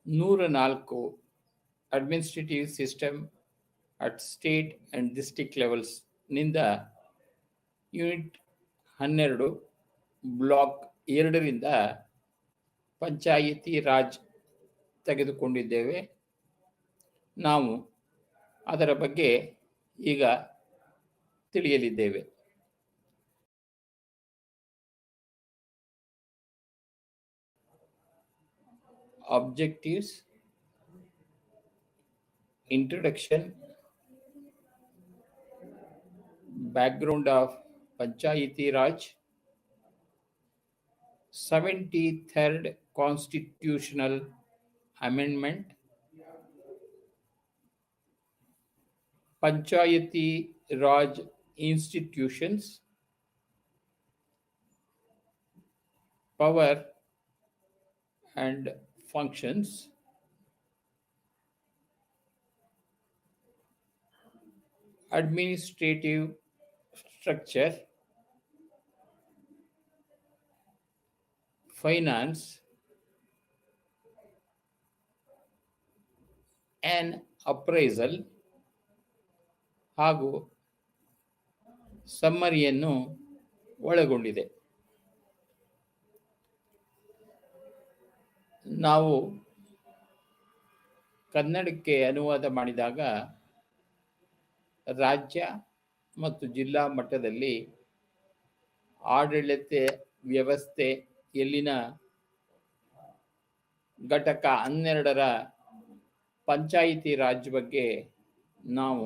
104 administrative system at state and district levels ನಿಂದ unit 12 block 2ರಿಂದ panchayat Raj ತೆಗೆದುಕೊಂಡಿದ್ದೇವೆ. ನಾವು ಅದರ ಬಗ್ಗೆ ಈಗ ತಿಳಿಯಲಿದ್ದೇವೆ. Objectives: Introduction, background of Panchayati Raj, 73rd Constitutional Amendment, Panchayati Raj institutions, power and functions, administrative structure, finance, an appraisal ಹಾಗೂ ಸಮ್ಮರಿಯನ್ನು ಒಳಗೊಂಡಿದೆ. ನಾವು ಕನ್ನಡಕ್ಕೆ ಅನುವಾದ ಮಾಡಿದಾಗ ರಾಜ್ಯ ಮತ್ತು ಜಿಲ್ಲಾ ಮಟ್ಟದಲ್ಲಿ ಆಡಳಿತ ವ್ಯವಸ್ಥೆಯಲ್ಲಿನ ಘಟಕ 12ರ ಪಂಚಾಯಿತಿ ರಾಜ್ ಬಗ್ಗೆ ನಾವು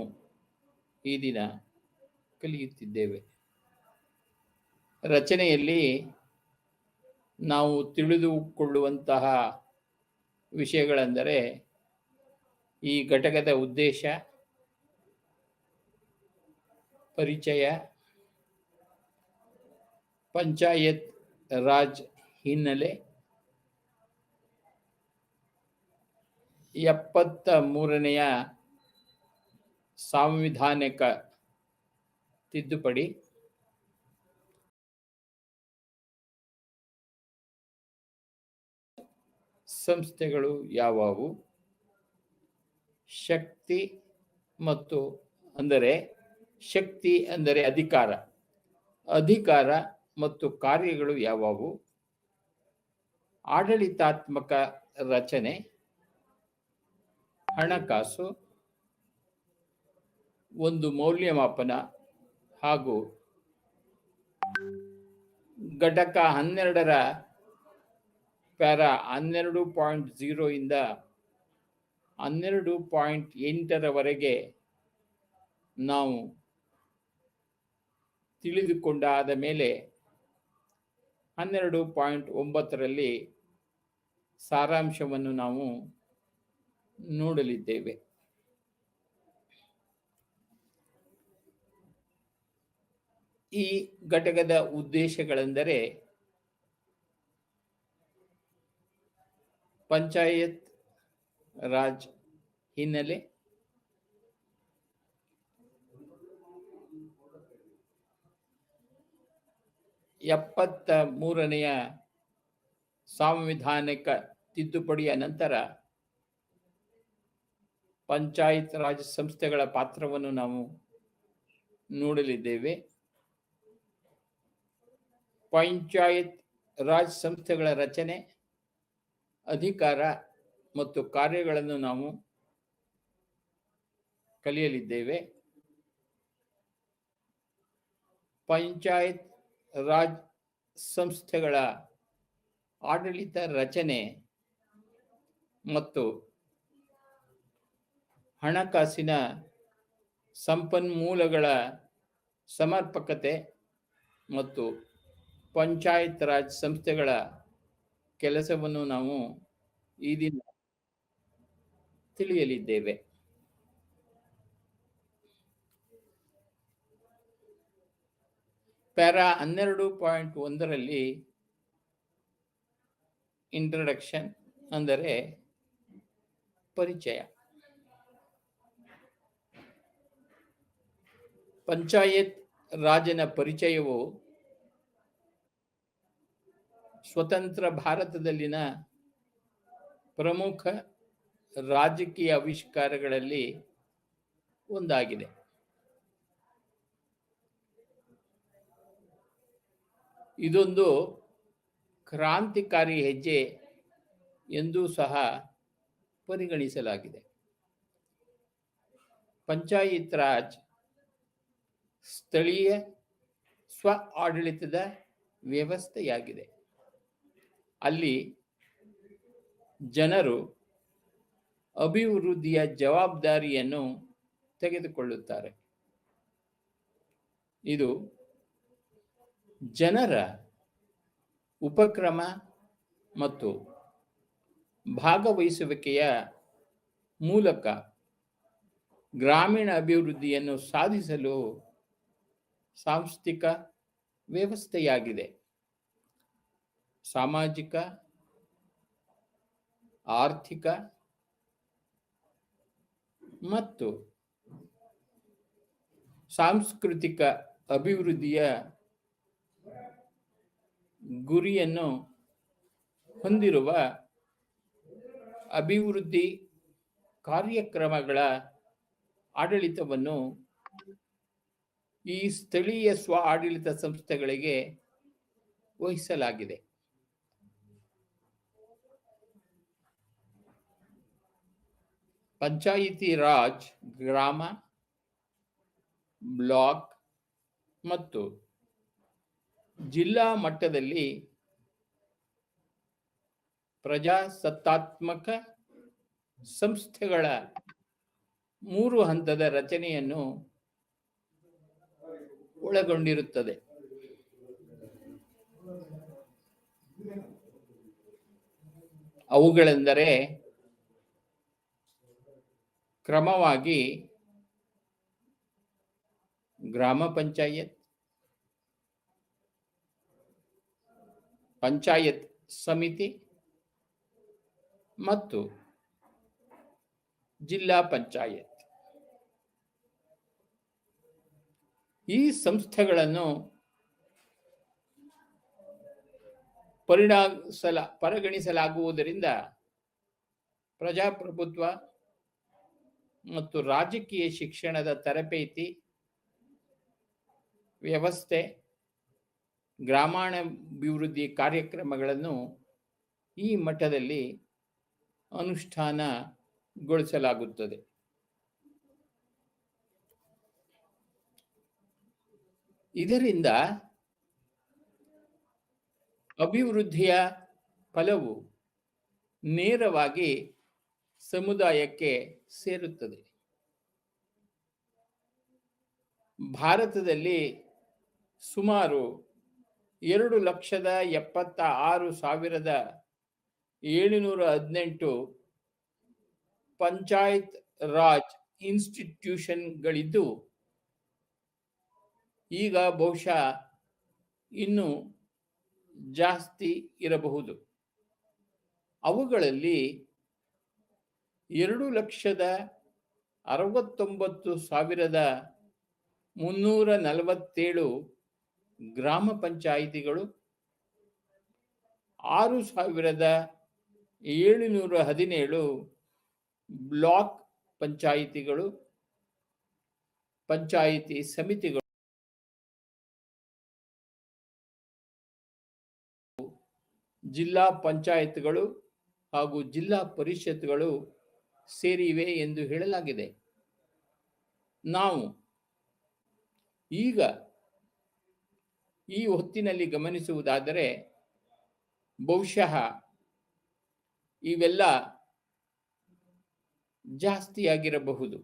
ಈ ದಿನ ಕಲಿಯುತ್ತಿದ್ದೇವೆ. ರಚನೆಯಲ್ಲಿ ನಾವು ತಿಳಿದುಕೊಳ್ಳುವಂತಹ ವಿಷಯಗಳೆಂದರೆ ಈ ಘಟಕದ ಉದ್ದೇಶ, ಪರಿಚಯ, ಪಂಚಾಯತ್ ರಾಜ್ ಹಿನ್ನೆಲೆ, 73ನೇಯ ಸಾಂವಿಧಾನಿಕ ತಿದ್ದುಪಡಿ, ಸಂಸ್ಥೆಗಳು ಯಾವುವು, ಶಕ್ತಿ ಅಂದರೆ ಅಧಿಕಾರ ಮತ್ತು ಕಾರ್ಯಗಳು ಯಾವುವು, ಆಡಳಿತಾತ್ಮಕ ರಚನೆ, ಹಣಕಾಸು, ಒಂದು ಮೌಲ್ಯಮಾಪನ ಹಾಗೂ ಘಟಕ 12ರ ಪ್ಯಾರಾ 12.0 ಇಂದ 12.8ರವರೆಗೆ ನಾವು ತಿಳಿದುಕೊಂಡಾದ ಮೇಲೆ 12.9ರಲ್ಲಿ ಸಾರಾಂಶವನ್ನು ನಾವು ನೋಡಲಿದ್ದೇವೆ. ಈ ಘಟಕದ ಉದ್ದೇಶಗಳೆಂದರೆ ಪಂಚಾಯತ್ ರಾಜ್ ಹಿನ್ನೆಲೆ, ಎಪ್ಪತ್ತ 73ನೇಯ ಸಾಂವಿಧಾನಿಕ ತಿದ್ದುಪಡಿಯ ನಂತರ ಪಂಚಾಯತ್ ರಾಜ್ ಸಂಸ್ಥೆಗಳ ಪಾತ್ರವನ್ನು ನಾವು ನೋಡಲಿದ್ದೇವೆ. ಪಂಚಾಯತ್ ರಾಜ್ ಸಂಸ್ಥೆಗಳ ರಚನೆ, ಅಧಿಕಾರ ಮತ್ತು ಕಾರ್ಯಗಳನ್ನು ನಾವು ಕಲಿಯಲಿದ್ದೇವೆ. ಪಂಚಾಯತ್ ರಾಜ್ ಸಂಸ್ಥೆಗಳ ಆಡಳಿತ ರಚನೆ ಮತ್ತು ಹಣಕಾಸಿನ ಸಂಪನ್ಮೂಲಗಳ ಸಮರ್ಪಕತೆ ಮತ್ತು ಪಂಚಾಯತ್ ರಾಜ್ ಸಂಸ್ಥೆಗಳ ಕೆಲಸವನ್ನು ನಾವು ಈ ದಿನ ತಿಳಿಯಲಿದ್ದೇವೆ. ಪ್ಯಾರಾ 12.1ರಲ್ಲಿ ಇಂಟ್ರಡಕ್ಷನ್ ಅಂದರೆ ಪರಿಚಯ. ಪಂಚಾಯತ್ ರಾಜನ ಪರಿಚಯವು ಸ್ವತಂತ್ರ ಭಾರತದಲ್ಲಿನ ಪ್ರಮುಖ ರಾಜಕೀಯ ಆವಿಷ್ಕಾರಗಳಲ್ಲಿ ಒಂದಾಗಿದೆ. ಇದೊಂದು ಕ್ರಾಂತಿಕಾರಿ ಹೆಜ್ಜೆ ಎಂದೂ ಸಹ ಪರಿಗಣಿಸಲಾಗಿದೆ. ಪಂಚಾಯತ್ ರಾಜ್ ಸ್ಥಳೀಯ ಸ್ವ ಆಡಳಿತದ ವ್ಯವಸ್ಥೆಯಾಗಿದೆ. ಅಲ್ಲಿ ಜನರು ಅಭಿವೃದ್ಧಿಯ ಜವಾಬ್ದಾರಿಯನ್ನು ತೆಗೆದುಕೊಳ್ಳುತ್ತಾರೆ. ಇದು ಜನರ ಉಪಕ್ರಮ ಮತ್ತು ಭಾಗವಹಿಸುವಿಕೆಯ ಮೂಲಕ ಗ್ರಾಮೀಣ ಅಭಿವೃದ್ಧಿಯನ್ನು ಸಾಧಿಸಲು ಸಾಂಸ್ಥಿಕ ವ್ಯವಸ್ಥೆಯಾಗಿದೆ. ಸಾಮಾಜಿಕ, ಆರ್ಥಿಕ ಮತ್ತು ಸಾಂಸ್ಕೃತಿಕ ಅಭಿವೃದ್ಧಿಯ ಗುರಿಯನ್ನು ಹೊಂದಿರುವ ಅಭಿವೃದ್ಧಿ ಕಾರ್ಯಕ್ರಮಗಳ ಆಡಳಿತವನ್ನು ಈ ಸ್ಥಳೀಯ ಸ್ವ ಆಡಳಿತ ಸಂಸ್ಥೆಗಳಿಗೆ ವಹಿಸಲಾಗಿದೆ. ಪಂಚಾಯಿತಿ ರಾಜ್ ಗ್ರಾಮ, ಬ್ಲಾಕ್ ಮತ್ತು ಜಿಲ್ಲಾ ಮಟ್ಟದಲ್ಲಿ ಪ್ರಜಾಸತ್ತಾತ್ಮಕ ಸಂಸ್ಥೆಗಳ 3 ಹಂತದ ರಚನೆಯನ್ನು ಒಳಗೊಂಡಿರುತ್ತದೆ. ಅವುಗಳೆಂದರೆ ಕ್ರಮವಾಗಿ ಗ್ರಾಮ ಪಂಚಾಯತ್, ಪಂಚಾಯತ್ ಸಮಿತಿ ಮತ್ತು ಜಿಲ್ಲಾ ಪಂಚಾಯತ್. ಈ ಸಂಸ್ಥೆಗಳನ್ನು ಪರಿಗಣಿಸಲಾಗುವುದರಿಂದ ಪ್ರಜಾಪ್ರಭುತ್ವ ಮತ್ತು ರಾಜಕೀಯ ಶಿಕ್ಷಣದ ತರಬೇತಿ ವ್ಯವಸ್ಥೆ, ಗ್ರಾಮೀಣಾಭಿವೃದ್ಧಿ ಕಾರ್ಯಕ್ರಮಗಳನ್ನು ಈ ಮಟ್ಟದಲ್ಲಿ ಅನುಷ್ಠಾನಗೊಳಿಸಲಾಗುತ್ತದೆ. ಇದರಿಂದ ಅಭಿವೃದ್ಧಿಯ ಫಲವು ನೇರವಾಗಿ ಸಮುದಾಯಕ್ಕೆ ಸೇರುತ್ತದೆ. ಭಾರತದಲ್ಲಿ ಸುಮಾರು 2,76,718 ಪಂಚಾಯತ್ ರಾಜ್ ಇನ್ಸ್ಟಿಟ್ಯೂಷನ್ಗಳಿದ್ದು, ಈಗ ಬಹುಶಃ ಇನ್ನೂ ಜಾಸ್ತಿ ಇರಬಹುದು. ಅವುಗಳಲ್ಲಿ 2,69,347 ಗ್ರಾಮ ಪಂಚಾಯಿತಿಗಳು, 6,717 ಬ್ಲಾಕ್ ಪಂಚಾಯಿತಿಗಳು, ಪಂಚಾಯಿತಿ ಸಮಿತಿಗಳು, ಜಿಲ್ಲಾ ಪಂಚಾಯತ್ಗಳು ಹಾಗೂ ಜಿಲ್ಲಾ ಪರಿಷತ್ಗಳು ಸೇರಿವೆ ಎಂದು ಹೇಳಲಾಗಿದೆ. ನಾವು ಈಗ ಈ ಹೊತ್ತಿನಲ್ಲಿ ಗಮನಿಸುವುದಾದರೆ ಬಹುಶಃ ಇವೆಲ್ಲ ಜಾಸ್ತಿಯಾಗಿರಬಹುದು.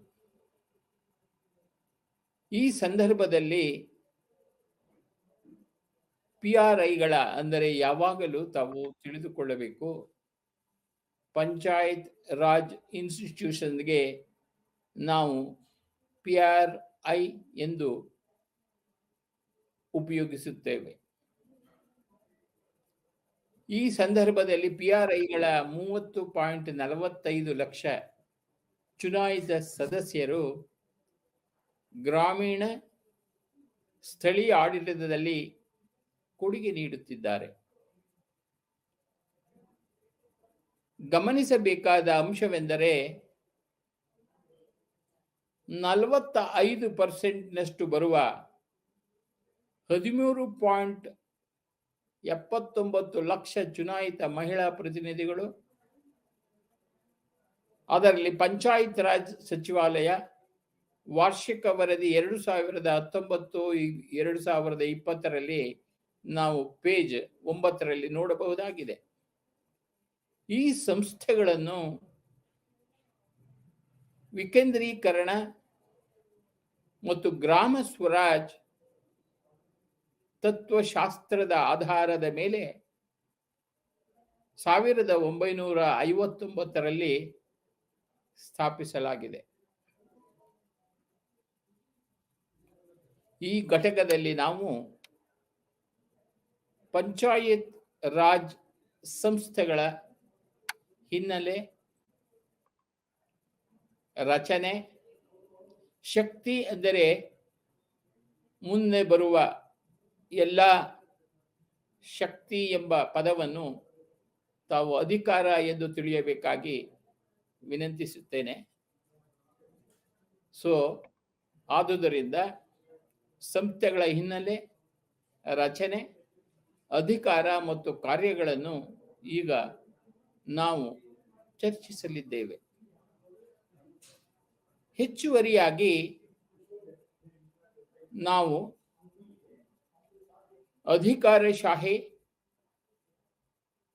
ಈ ಸಂದರ್ಭದಲ್ಲಿ PRIಗಳ ಅಂದರೆ ಯಾವಾಗಲೂ ತಾವು ತಿಳಿದುಕೊಳ್ಳಬೇಕು, ಪಂಚಾಯತ್ ರಾಜ್ ಇನ್ಸ್ಟಿಟ್ಯೂಷನ್ಗೆ ನಾವು PRI ಎಂದು ಉಪಯೋಗಿಸುತ್ತೇವೆ. ಈ ಸಂದರ್ಭದಲ್ಲಿ PRIಗಳ 30.45 ಲಕ್ಷ ಚುನಾಯಿತ ಸದಸ್ಯರು ಗ್ರಾಮೀಣ ಸ್ಥಳೀಯ ಆಡಳಿತದಲ್ಲಿ ಕೊಡುಗೆ ನೀಡುತ್ತಿದ್ದಾರೆ. ಗಮನಿಸಬೇಕಾದ ಅಂಶವೆಂದರೆ 45% ಬರುವ 13.79 ಲಕ್ಷ ಚುನಾಯಿತ ಮಹಿಳಾ ಪ್ರತಿನಿಧಿಗಳು, ಅದರಲ್ಲಿ ಪಂಚಾಯತ್ ರಾಜ್ ಸಚಿವಾಲಯ ವಾರ್ಷಿಕ ವರದಿ 2019-2020ರಲ್ಲಿ ನಾವು ಪೇಜ್ 9ರಲ್ಲಿ ನೋಡಬಹುದಾಗಿದೆ. ಈ ಸಂಸ್ಥೆಗಳನ್ನು ವಿಕೇಂದ್ರೀಕರಣ ಮತ್ತು ಗ್ರಾಮ ಸ್ವರಾಜ್ ತತ್ವಶಾಸ್ತ್ರದ ಆಧಾರದ ಮೇಲೆ 1959ರಲ್ಲಿ ಸ್ಥಾಪಿಸಲಾಗಿದೆ. ಈ ಘಟಕದಲ್ಲಿ ನಾವು ಪಂಚಾಯತ್ ರಾಜ್ ಸಂಸ್ಥೆಗಳ ಹಿನ್ನೆಲೆ, ರಚನೆ, ಶಕ್ತಿ ಅಂದರೆ ಮುಂದೆ ಬರುವ ಎಲ್ಲ ಶಕ್ತಿ ಎಂಬ ಪದವನ್ನು ತಾವು ಅಧಿಕಾರ ಎಂದು ತಿಳಿಯಬೇಕಾಗಿ ವಿನಂತಿಸುತ್ತೇನೆ. ಆದುದರಿಂದ ಸಂಸ್ಥೆಗಳ ಹಿನ್ನೆಲೆ, ರಚನೆ, ಅಧಿಕಾರ ಮತ್ತು ಕಾರ್ಯಗಳನ್ನು ಈಗ ನಾವು ಚರ್ಚಿಸಲಿದ್ದೇವೆ. ಹೆಚ್ಚುವರಿಯಾಗಿ ನಾವು ಅಧಿಕಾರಶಾಹಿ,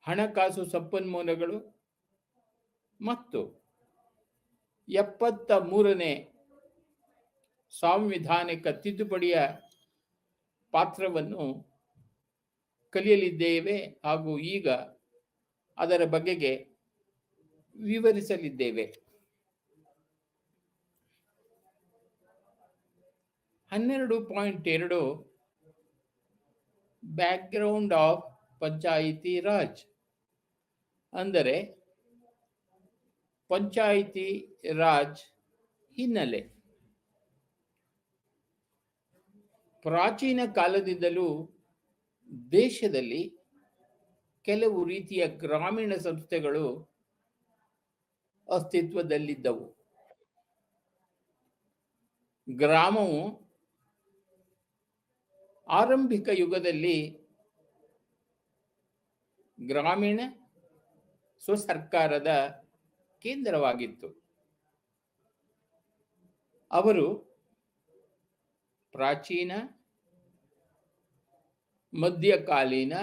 ಹಣಕಾಸು ಸಂಪನ್ಮೂಲಗಳು ಮತ್ತು 73ನೇ ಸಾಂವಿಧಾನಿಕ ತಿದ್ದುಪಡಿಯ ಪಾತ್ರವನ್ನು ಕಲಿಯಲಿದ್ದೇವೆ ಹಾಗೂ ಈಗ ಅದರ ಬಗೆಗೆ ವಿವರಿಸಲಿದ್ದೇವೆ. 12.2 ಬ್ಯಾಕ್ಗ್ರೌಂಡ್ ಆಫ್ ಪಂಚಾಯಿತಿ ರಾಜ್ ಅಂದರೆ ಪಂಚಾಯಿತಿ ರಾಜ್ ಹಿನ್ನೆಲೆ. ಪ್ರಾಚೀನ ಕಾಲದಿಂದಲೂ ದೇಶದಲ್ಲಿ ಕೆಲವು ರೀತಿಯ ಗ್ರಾಮೀಣ ಸಂಸ್ಥೆಗಳು ಅಸ್ತಿತ್ವದಲ್ಲಿದ್ದವು. ಗ್ರಾಮವು ಆರಂಭಿಕ ಯುಗದಲ್ಲಿ ಗ್ರಾಮೀಣ ಸ್ವಸರ್ಕಾರದ ಕೇಂದ್ರವಾಗಿತ್ತು. ಅವರು ಪ್ರಾಚೀನ, ಮಧ್ಯಕಾಲೀನ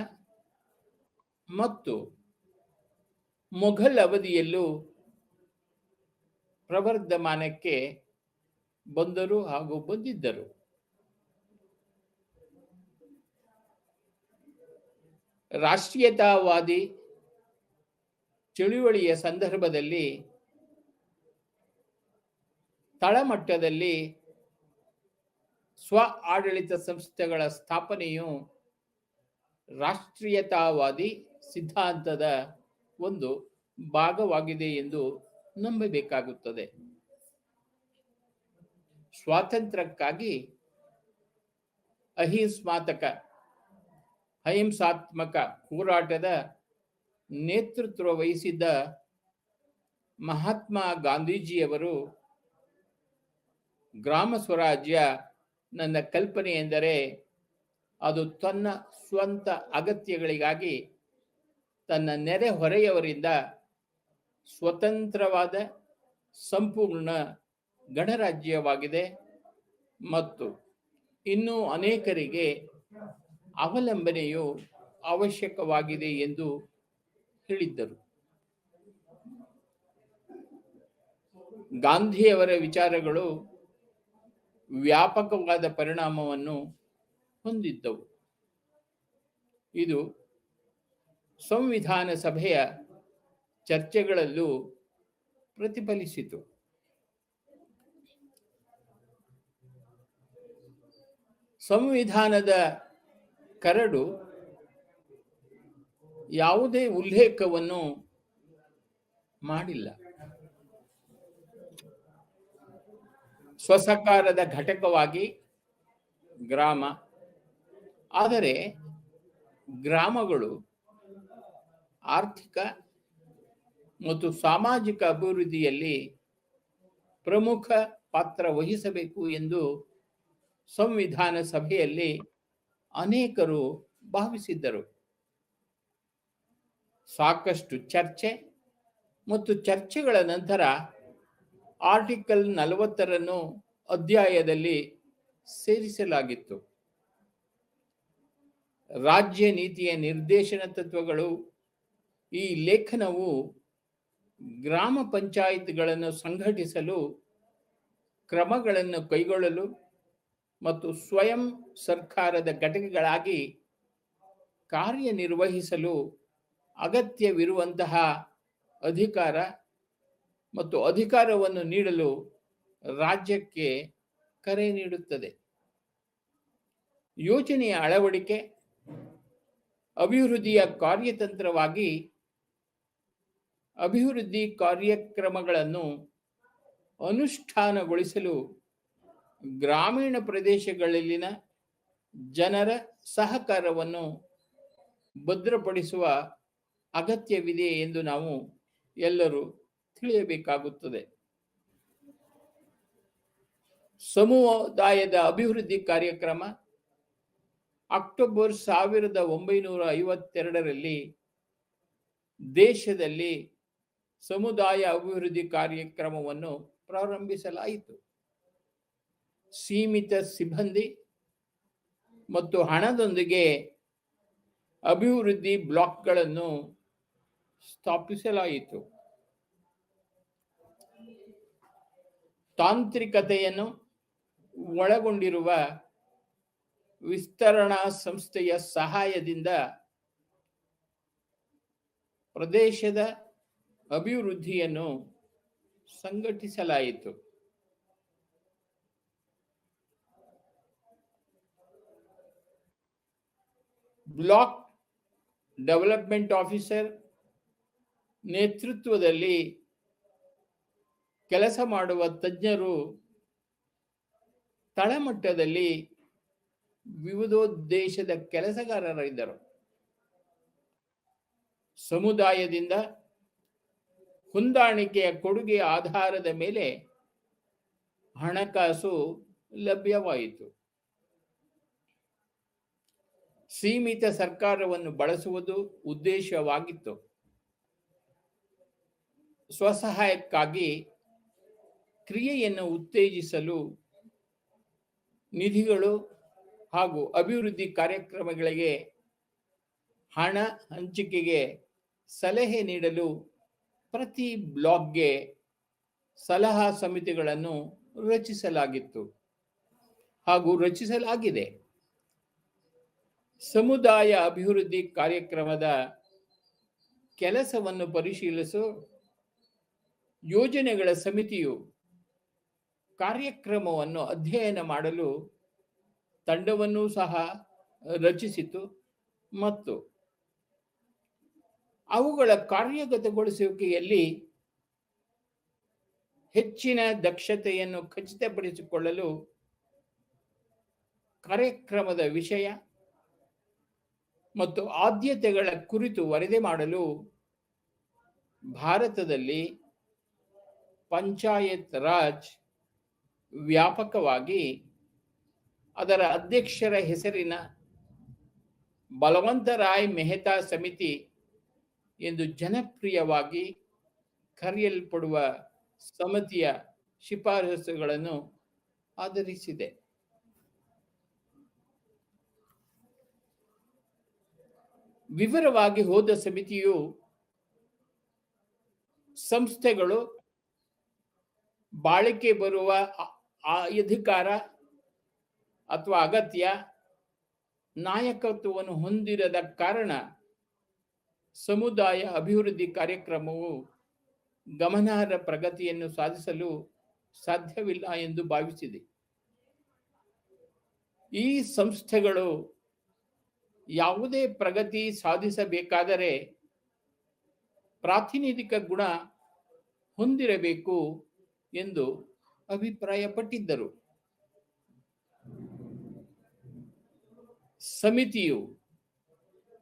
ಮತ್ತು ಮೊಘಲ್ ಅವಧಿಯಲ್ಲೂ ಪ್ರವರ್ಧಮಾನಕ್ಕೆ ಬಂದರು ಹಾಗೂ ಬಂದಿದ್ದರು. ರಾಷ್ಟ್ರೀಯತಾವಾದಿ ಚಳುವಳಿಯ ಸಂದರ್ಭದಲ್ಲಿ ತಳಮಟ್ಟದಲ್ಲಿ ಸ್ವ ಆಡಳಿತ ಸಂಸ್ಥೆಗಳ ಸ್ಥಾಪನೆಯು ರಾಷ್ಟ್ರೀಯತಾವಾದಿ ಸಿದ್ಧಾಂತದ ಒಂದು ಭಾಗವಾಗಿದೆ ಎಂದು ನಂಬಬೇಕಾಗುತ್ತದೆ. ಸ್ವಾತಂತ್ರ್ಯಕ್ಕಾಗಿ ಅಹಿಂಸಾತ್ಮಕ ಹೋರಾಟದ ನೇತೃತ್ವ ವಹಿಸಿದ್ದ ಮಹಾತ್ಮ ಗಾಂಧೀಜಿಯವರು ಗ್ರಾಮ ಸ್ವರಾಜ್ಯ ನನ್ನ ಕಲ್ಪನೆ ಎಂದರೆ ಅದು ತನ್ನ ಸ್ವಂತ ಅಗತ್ಯಗಳಿಗಾಗಿ ತನ್ನ ನೆರೆಹೊರೆಯವರಿಂದ ಸ್ವತಂತ್ರವಾದ ಸಂಪೂರ್ಣ ಗಣರಾಜ್ಯವಾಗಿದೆ ಮತ್ತು ಇನ್ನೂ ಅನೇಕರಿಗೆ ಅವಲಂಬನೆಯು ಅವಶ್ಯಕವಾಗಿದೆ ಎಂದು ಹೇಳಿದ್ದರು. ಗಾಂಧಿಯವರ ವಿಚಾರಗಳು ವ್ಯಾಪಕವಾದ ಪರಿಣಾಮವನ್ನು ಹೊಂದಿದ್ದವು. ಇದು ಸಂವಿಧಾನ ಸಭೆಯ ಚರ್ಚೆಗಳಲ್ಲೂ ಪ್ರತಿಫಲಿಸಿತು. ಸಂವಿಧಾನದ ಕರಡು ಯಾವುದೇ ಉಲ್ಲೇಖವನ್ನು ಮಾಡಿಲ್ಲ. ಸ್ವಸರ್ಕಾರದ ಘಟಕವಾಗಿ ಗ್ರಾಮ, ಆದರೆ ಗ್ರಾಮಗಳು ಆರ್ಥಿಕ, ಮತ್ತು ಸಾಮಾಜಿಕ ಅಭಿವೃದ್ಧಿಯಲ್ಲಿ ಪ್ರಮುಖ ಪಾತ್ರ ವಹಿಸಬೇಕು ಎಂದು ಸಂವಿಧಾನ ಸಭೆಯಲ್ಲಿ ಅನೇಕರು ಭಾವಿಸಿದ್ದರು. ಸಾಕಷ್ಟು ಚರ್ಚೆ ಮತ್ತು ಚರ್ಚೆಗಳ ನಂತರ ಆರ್ಟಿಕಲ್ 40 ಅಧ್ಯಾಯದಲ್ಲಿ ಸೇರಿಸಲಾಗಿತ್ತು. ರಾಜ್ಯ ನೀತಿಯ ನಿರ್ದೇಶನ ತತ್ವಗಳು. ಈ ಲೇಖನವು ಗ್ರಾಮ ಪಂಚಾಯತ್ಗಳನ್ನು ಸಂಘಟಿಸಲು, ಕ್ರಮಗಳನ್ನು ಕೈಗೊಳ್ಳಲು ಮತ್ತು ಸ್ವಯಂ ಸರ್ಕಾರದ ಘಟಕಗಳಾಗಿ ಕಾರ್ಯನಿರ್ವಹಿಸಲು ಅಗತ್ಯವಿರುವಂತಹ ಅಧಿಕಾರ ಮತ್ತು ಅಧಿಕಾರವನ್ನು ನೀಡಲು ರಾಜ್ಯಕ್ಕೆ ಕರೆ ನೀಡುತ್ತದೆ. ಯೋಜನೆಯ ಅಳವಡಿಕೆ, ಅಭಿವೃದ್ಧಿಯ ಕಾರ್ಯತಂತ್ರವಾಗಿ ಅಭಿವೃದ್ಧಿ ಕಾರ್ಯಕ್ರಮಗಳನ್ನು ಅನುಷ್ಠಾನಗೊಳಿಸಲು ಗ್ರಾಮೀಣ ಪ್ರದೇಶಗಳಲ್ಲಿನ ಜನರ ಸಹಕಾರವನ್ನು ಭದ್ರಪಡಿಸುವ ಅಗತ್ಯವಿದೆ ಎಂದು ನಾವು ಎಲ್ಲರೂ ತಿಳಿಯಬೇಕಾಗುತ್ತದೆ. ಸಮುದಾಯದ ಅಭಿವೃದ್ಧಿ ಕಾರ್ಯಕ್ರಮ ಅಕ್ಟೋಬರ್ 1952ರಲ್ಲಿ ದೇಶದಲ್ಲಿ ಸಮುದಾಯ ಅಭಿವೃದ್ಧಿ ಕಾರ್ಯಕ್ರಮವನ್ನು ಪ್ರಾರಂಭಿಸಲಾಯಿತು. ಸೀಮಿತ ಸಿಬ್ಬಂದಿ ಮತ್ತು ಹಣದೊಂದಿಗೆ ಅಭಿವೃದ್ಧಿ ಬ್ಲಾಕ್ಗಳನ್ನು ಸ್ಥಾಪಿಸಲಾಯಿತು. ತಾಂತ್ರಿಕತೆಯನ್ನು ಒಳಗೊಂಡಿರುವ ವಿಸ್ತರಣಾ ಸಂಸ್ಥೆಯ ಸಹಾಯದಿಂದ ಪ್ರದೇಶದ ಅಭಿವೃದ್ಧಿಯನ್ನು ಸಂಘಟಿಸಲಾಯಿತು. ಬ್ಲಾಕ್ ಡೆವಲಪ್ಮೆಂಟ್ ಆಫೀಸರ್ ನೇತೃತ್ವದಲ್ಲಿ ಕೆಲಸ ಮಾಡುವ ತಜ್ಞರು ತಳಮಟ್ಟದಲ್ಲಿ ವಿವಿಧೋದ್ದೇಶದ ಕೆಲಸಗಾರರಿದ್ದರು. ಸಮುದಾಯದಿಂದ ಹೊಂದಾಣಿಕೆಯ ಕೊಡುಗೆಯ ಆಧಾರದ ಮೇಲೆ ಹಣಕಾಸು ಲಭ್ಯವಾಯಿತು. ಸೀಮಿತ ಸರ್ಕಾರವನ್ನು ಬಳಸುವುದು ಉದ್ದೇಶವಾಗಿತ್ತು. ಸ್ವಸಹಾಯಕ್ಕಾಗಿ ಕ್ರಿಯೆಯನ್ನು ಉತ್ತೇಜಿಸಲು ನಿಧಿಗಳು ಹಾಗೂ ಅಭಿವೃದ್ಧಿ ಕಾರ್ಯಕ್ರಮಗಳಿಗೆ ಹಣ ಹಂಚಿಕೆಗೆ ಸಲಹೆ ನೀಡಲು ಪ್ರತಿ ಬ್ಲಾಕ್ಗೆ ಸಲಹಾ ಸಮಿತಿಗಳನ್ನು ರಚಿಸಲಾಗಿತ್ತು ಹಾಗೂ ರಚಿಸಲಾಗಿದೆ. ಸಮುದಾಯ ಅಭಿವೃದ್ಧಿ ಕಾರ್ಯಕ್ರಮದ ಕೆಲಸವನ್ನು ಪರಿಶೀಲಿಸು ಯೋಜನೆಗಳ ಸಮಿತಿಯು ಕಾರ್ಯಕ್ರಮವನ್ನು ಅಧ್ಯಯನ ಮಾಡಲು ತಂಡವನ್ನು ಸಹ ರಚಿಸಿತು ಮತ್ತು ಅವುಗಳ ಕಾರ್ಯಗತಗೊಳಿಸುವಿಕೆಯಲ್ಲಿ ಹೆಚ್ಚಿನ ದಕ್ಷತೆಯನ್ನು ಖಚಿತಪಡಿಸಿಕೊಳ್ಳಲು ಕಾರ್ಯಕ್ರಮದ ವಿಷಯ ಮತ್ತು ಆದ್ಯತೆಗಳ ಕುರಿತು ವರದಿ ಮಾಡಲು ಭಾರತದಲ್ಲಿ ಪಂಚಾಯತ್ ರಾಜ್ ವ್ಯಾಪಕವಾಗಿ ಅದರ ಅಧ್ಯಕ್ಷರ ಹೆಸರಿನ ಬಲವಂತರಾಯ್ ಮೆಹ್ತಾ ಸಮಿತಿ ಎಂದು ಜನಪ್ರಿಯವಾಗಿ ಕರೆಯಲ್ಪಡುವ ಸಮಿತಿಯ ಶಿಫಾರಸುಗಳನ್ನು ಆಧರಿಸಿದೆ. ವಿವರವಾಗಿ ಹೋದ ಸಮಿತಿಯು ಸಂಸ್ಥೆಗಳು ಬಾಳಿಕೆ ಬರುವ ಅಧಿಕಾರ ಅಥವಾ ಅಗತ್ಯ ನಾಯಕತ್ವವನ್ನು ಹೊಂದಿರದ ಕಾರಣ ಸಮುದಾಯ ಅಭಿವೃದ್ಧಿ ಕಾರ್ಯಕ್ರಮವು ಗಮನಾರ್ಹ ಪ್ರಗತಿಯನ್ನು ಸಾಧಿಸಲು ಸಾಧ್ಯವಿಲ್ಲ ಎಂದು ಭಾವಿಸಿದೆ. ಈ ಸಂಸ್ಥೆಗಳು ಯಾವುದೇ ಪ್ರಗತಿ ಸಾಧಿಸಬೇಕಾದರೆ ಪ್ರಾತಿನಿಧಿಕ ಗುಣ ಹೊಂದಿರಬೇಕು ಎಂದು ಅಭಿಪ್ರಾಯಪಟ್ಟಿದ್ದರು. ಸಮಿತಿಯು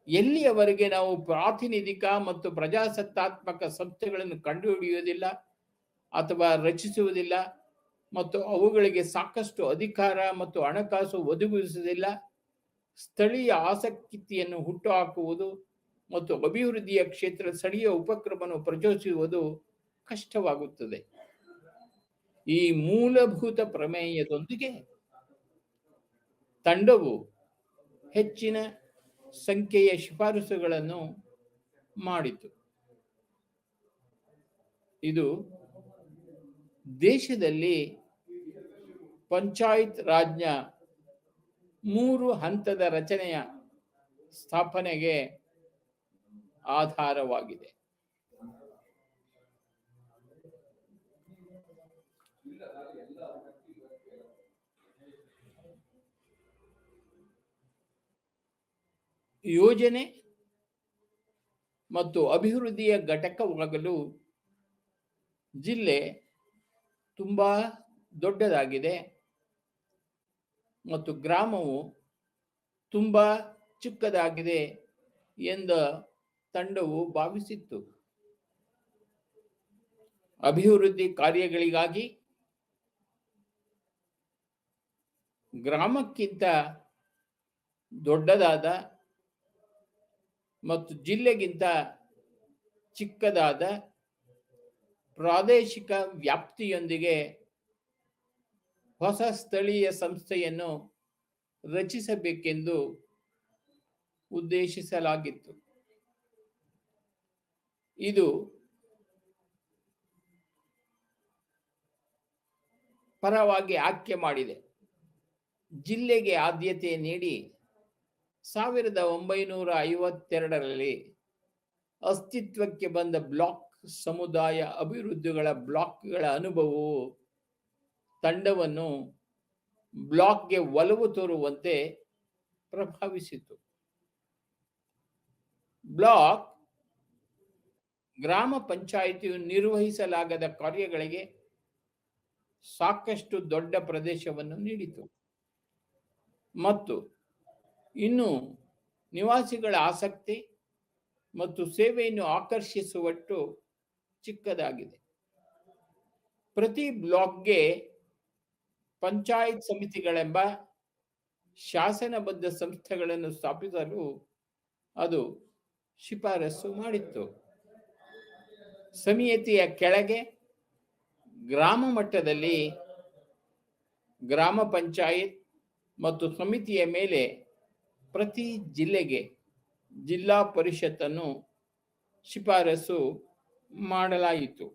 ಎಲ್ಲಿಯವರೆಗೆ ನಾವು ಪ್ರಾತಿನಿಧಿಕ ಮತ್ತು ಪ್ರಜಾಸತ್ತಾತ್ಮಕ ಸಂಸ್ಥೆಗಳನ್ನು ಕಂಡುಹಿಡಿಯುವುದಿಲ್ಲ ಅಥವಾ ರಚಿಸುವುದಿಲ್ಲ ಮತ್ತು ಅವುಗಳಿಗೆ ಸಾಕಷ್ಟು ಅಧಿಕಾರ ಮತ್ತು ಹಣಕಾಸು ಒದಗಿಸುವುದಿಲ್ಲ, ಸ್ಥಳೀಯ ಆಸಕ್ತಿಯನ್ನು ಹುಟ್ಟುಹಾಕುವುದು ಮತ್ತು ಅಭಿವೃದ್ಧಿಯ ಕ್ಷೇತ್ರ ಸ್ಥಳೀಯ ಉಪಕ್ರಮವನ್ನು ಪ್ರಚೋದಿಸುವುದು ಕಷ್ಟವಾಗುತ್ತದೆ. ಈ ಮೂಲಭೂತ ಪ್ರಮೇಯದೊಂದಿಗೆ ತಂಡವು ಹೆಚ್ಚಿನ ಸಂಖ್ಯೆಯ ಶಿಫಾರಸುಗಳನ್ನು ಮಾಡಿತು. ಇದು ದೇಶದಲ್ಲಿ ಪಂಚಾಯತ್ ರಾಜ್ನ 3 ಹಂತದ ರಚನೆಯ ಸ್ಥಾಪನೆಗೆ ಆಧಾರವಾಗಿದೆ. ಯೋಜನೆ ಮತ್ತು ಅಭಿವೃದ್ಧಿಯ ಘಟಕವಾಗಲು ಜಿಲ್ಲೆ ತುಂಬಾ ದೊಡ್ಡದಾಗಿದೆ ಮತ್ತು ಗ್ರಾಮವು ತುಂಬಾ ಚಿಕ್ಕದಾಗಿದೆ ಎಂದು ತಂಡವು ಭಾವಿಸಿತ್ತು. ಅಭಿವೃದ್ಧಿ ಕಾರ್ಯಗಳಿಗಾಗಿ ಗ್ರಾಮಕ್ಕಿಂತ ದೊಡ್ಡದಾದ ಮತ್ತು ಜಿಲ್ಲೆಗಿಂತ ಚಿಕ್ಕದಾದ ಪ್ರಾದೇಶಿಕ ವ್ಯಾಪ್ತಿಯೊಂದಿಗೆ ಹೊಸ ಸ್ಥಳೀಯ ಸಂಸ್ಥೆಯನ್ನು ರಚಿಸಬೇಕೆಂದು ಉದ್ದೇಶಿಸಲಾಗಿತ್ತು. ಇದು ಪರವಾಗಿ ಆಯ್ಕೆ ಮಾಡಿದೆ. ಜಿಲ್ಲೆಗೆ ಆದ್ಯತೆ ನೀಡಿ 1952ರಲ್ಲಿ ಅಸ್ತಿತ್ವಕ್ಕೆ ಬಂದ ಬ್ಲಾಕ್ ಸಮುದಾಯ ಅಭಿವೃದ್ಧಿಗಳ ಬ್ಲಾಕ್ಗಳ ಅನುಭವವು ತಂಡವನ್ನು ಬ್ಲಾಕ್ಗೆ ಒಲವು ತೋರುವಂತೆ ಪ್ರಭಾವಿಸಿತು. ಬ್ಲಾಕ್ ಗ್ರಾಮ ಪಂಚಾಯಿತಿಯು ನಿರ್ವಹಿಸಲಾಗದ ಕಾರ್ಯಗಳಿಗೆ ಸಾಕಷ್ಟು ದೊಡ್ಡ ಪ್ರದೇಶವನ್ನು ನೀಡಿತು ಮತ್ತು ಇನ್ನು ನಿವಾಸಿಗಳ ಆಸಕ್ತಿ ಮತ್ತು ಸೇವೆಯನ್ನು ಆಕರ್ಷಿಸುವಷ್ಟು ಚಿಕ್ಕದಾಗಿದೆ. ಪ್ರತಿ ಬ್ಲಾಕ್ಗೆ ಪಂಚಾಯತ್ ಸಮಿತಿಗಳೆಂಬ ಶಾಸನಬದ್ಧ ಸಂಸ್ಥೆಗಳನ್ನು ಸ್ಥಾಪಿಸಲು ಅದು ಶಿಫಾರಸು ಮಾಡಿತ್ತು. ಸಮಿತಿಯ ಕೆಳಗೆ ಗ್ರಾಮ ಮಟ್ಟದಲ್ಲಿ ಗ್ರಾಮ ಪಂಚಾಯತ್ ಮತ್ತು ಸಮಿತಿಯ ಮೇಲೆ ಪ್ರತಿ ಜಿಲ್ಲೆಗೆ ಜಿಲ್ಲಾ ಪರಿಷತ್ತನ್ನು ಶಿಫಾರಸು ಮಾಡಲಾಯಿತು.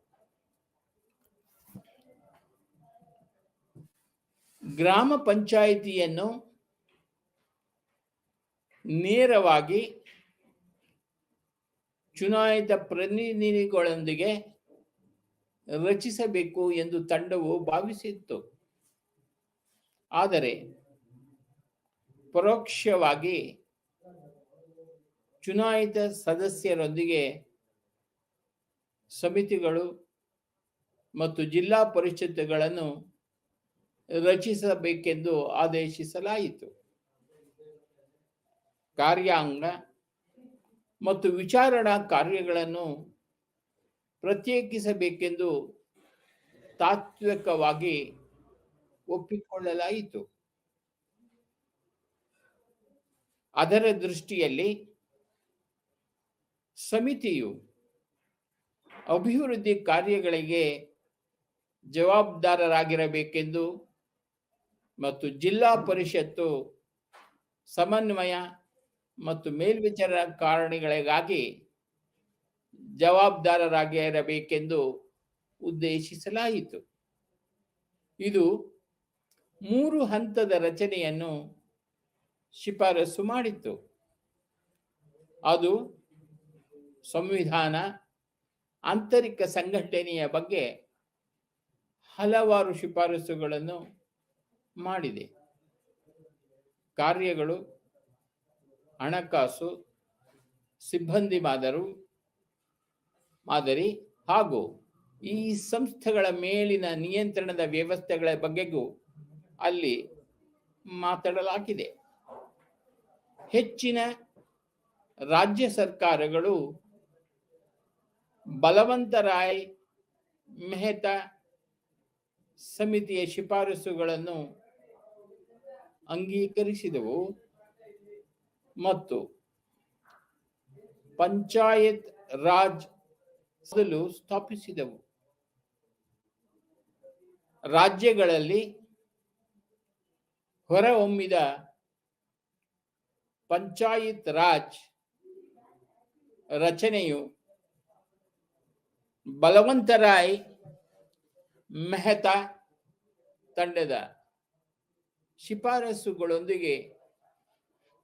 ಗ್ರಾಮ ಪಂಚಾಯಿತಿಯನ್ನು ನೇರವಾಗಿ ಚುನಾಯಿತ ಪ್ರತಿನಿಧಿಗಳೊಂದಿಗೆ ರಚಿಸಬೇಕು ಎಂದು ತಂಡವು ಭಾವಿಸಿತ್ತು. ಆದರೆ ಪರೋಕ್ಷವಾಗಿ ಚುನಾಯಿತ ಸದಸ್ಯರೊಂದಿಗೆ ಸಮಿತಿಗಳು ಮತ್ತು ಜಿಲ್ಲಾ ಪರಿಷತ್ತುಗಳನ್ನು ರಚಿಸಬೇಕೆಂದು ಆದೇಶಿಸಲಾಯಿತು. ಕಾರ್ಯಾಂಗ ಮತ್ತು ವಿಚಾರಣಾ ಕಾರ್ಯಗಳನ್ನು ಪ್ರತ್ಯೇಕಿಸಬೇಕೆಂದು ತಾತ್ವಿಕವಾಗಿ ಒಪ್ಪಿಕೊಳ್ಳಲಾಯಿತು. ಅದರ ದೃಷ್ಟಿಯಲ್ಲಿ ಸಮಿತಿಯು ಅಭಿವೃದ್ಧಿ ಕಾರ್ಯಗಳಿಗೆ ಜವಾಬ್ದಾರರಾಗಿರಬೇಕೆಂದು ಮತ್ತು ಜಿಲ್ಲಾ ಪರಿಷತ್ತು ಸಮನ್ವಯ ಮತ್ತು ಮೇಲ್ವಿಚಾರಣಾ ಕಾರಣಗಳಿಗಾಗಿ ಜವಾಬ್ದಾರರಾಗಿರಬೇಕೆಂದು ಉದ್ದೇಶಿಸಲಾಯಿತು. ಇದು 3 ಹಂತದ ರಚನೆಯನ್ನು ಶಿಫಾರಸು ಮಾಡಿತ್ತು. ಅದು ಸಂವಿಧಾನ, ಆಂತರಿಕ ಸಂಘಟನೆಯ ಬಗ್ಗೆ ಹಲವಾರು ಶಿಫಾರಸುಗಳನ್ನು ಮಾಡಿದೆ. ಕಾರ್ಯಗಳು, ಹಣಕಾಸು, ಸಿಬ್ಬಂದಿ ಮಾದರಿ ಹಾಗೂ ಈ ಸಂಸ್ಥೆಗಳ ಮೇಲಿನ ನಿಯಂತ್ರಣದ ವ್ಯವಸ್ಥೆಗಳ ಬಗ್ಗೆಗೂ ಅಲ್ಲಿ ಮಾತನಾಡಲಾಗಿದೆ. ಹೆಚ್ಚಿನ ರಾಜ್ಯ ಸರ್ಕಾರಗಳು ಬಲವಂತರಾಯ್ ಮೆಹ್ತಾ ಸಮಿತಿಯ ಶಿಫಾರಸುಗಳನ್ನು ಅಂಗೀಕರಿಸಿದವು ಮತ್ತು ಪಂಚಾಯತ್ ರಾಜ್ ಸ್ಥಾಪಿಸಿದವು. ರಾಜ್ಯಗಳಲ್ಲಿ ಹೊರಹೊಮ್ಮಿದ ಪಂಚಾಯತ್ ರಾಜ್ ರಚನೆಯು ಬಲವಂತರಾಯ್ ಮೆಹ್ತಾ ತಂಡದ ಶಿಫಾರಸುಗಳೊಂದಿಗೆ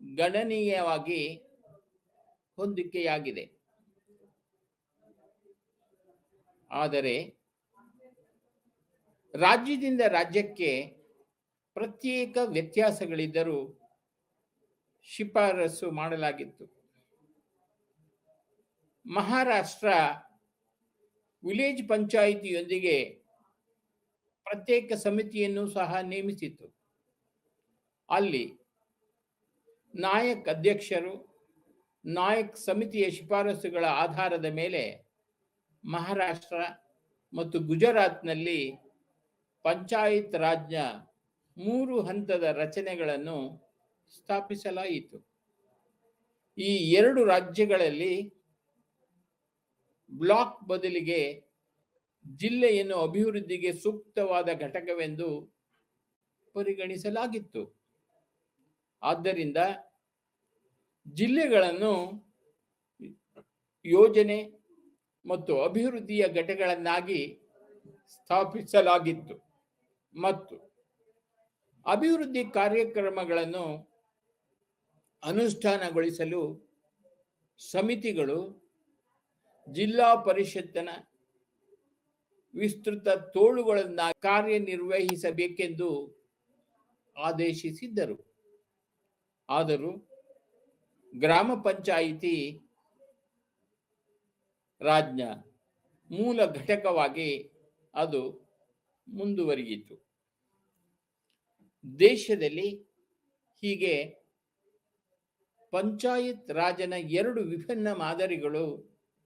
ಗಣನೀಯವಾಗಿ ಹೊಂದಿಕೆಯಾಗಿದೆ. ಆದರೆ ರಾಜ್ಯದಿಂದ ರಾಜ್ಯಕ್ಕೆ ಪ್ರತ್ಯೇಕ ವ್ಯತ್ಯಾಸಗಳಿದ್ದರೂ ಶಿಫಾರಸು ಮಾಡಲಾಗಿತ್ತು. ಮಹಾರಾಷ್ಟ್ರ ವಿಲೇಜ್ ಪಂಚಾಯಿತಿಯೊಂದಿಗೆ ಪ್ರತ್ಯೇಕ ಸಮಿತಿಯನ್ನು ಸಹ ನೇಮಿಸಿತು. ಅಲ್ಲಿ ನಾಯಕ್ ಅಧ್ಯಕ್ಷರು ನಾಯಕ್ ಸಮಿತಿಯ ಶಿಫಾರಸುಗಳ ಆಧಾರದ ಮೇಲೆ ಮಹಾರಾಷ್ಟ್ರ ಮತ್ತು ಗುಜರಾತ್ನಲ್ಲಿ ಪಂಚಾಯತ್ ರಾಜ್ನ 3 ಹಂತದ ರಚನೆಗಳನ್ನು ಸ್ಥಾಪಿಸಲಾಯಿತು. ಈ 2 ರಾಜ್ಯಗಳಲ್ಲಿ ಬ್ಲಾಕ್ ಬದಲಿಗೆ ಜಿಲ್ಲೆಯನ್ನು ಅಭಿವೃದ್ಧಿಗೆ ಸೂಕ್ತವಾದ ಘಟಕವೆಂದು ಪರಿಗಣಿಸಲಾಗಿತ್ತು. ಆದ್ದರಿಂದ ಜಿಲ್ಲೆಗಳನ್ನು ಯೋಜನೆ ಮತ್ತು ಅಭಿವೃದ್ಧಿಯ ಘಟಕಗಳನ್ನಾಗಿ ಸ್ಥಾಪಿಸಲಾಗಿತ್ತು ಮತ್ತು ಅಭಿವೃದ್ಧಿ ಕಾರ್ಯಕ್ರಮಗಳನ್ನು ಅನುಷ್ಠಾನಗೊಳಿಸಲು ಸಮಿತಿಗಳು ಜಿಲ್ಲಾ ಪರಿಷತ್ತಿನ ವಿಸ್ತೃತ ತೋಳುಗಳನ್ನಾಗಿ ಕಾರ್ಯನಿರ್ವಹಿಸಬೇಕೆಂದು ಆದೇಶಿಸಿದ್ದರು. ಆದರೂ ಗ್ರಾಮ ಪಂಚಾಯಿತಿ ರಾಜ್ನ ಮೂಲ ಘಟಕವಾಗಿ ಅದು ಮುಂದುವರಿಯಿತು. ದೇಶದಲ್ಲಿ ಹೀಗೆ ಪಂಚಾಯತ್ ರಾಜನ 2 ವಿಭಿನ್ನ ಮಾದರಿಗಳು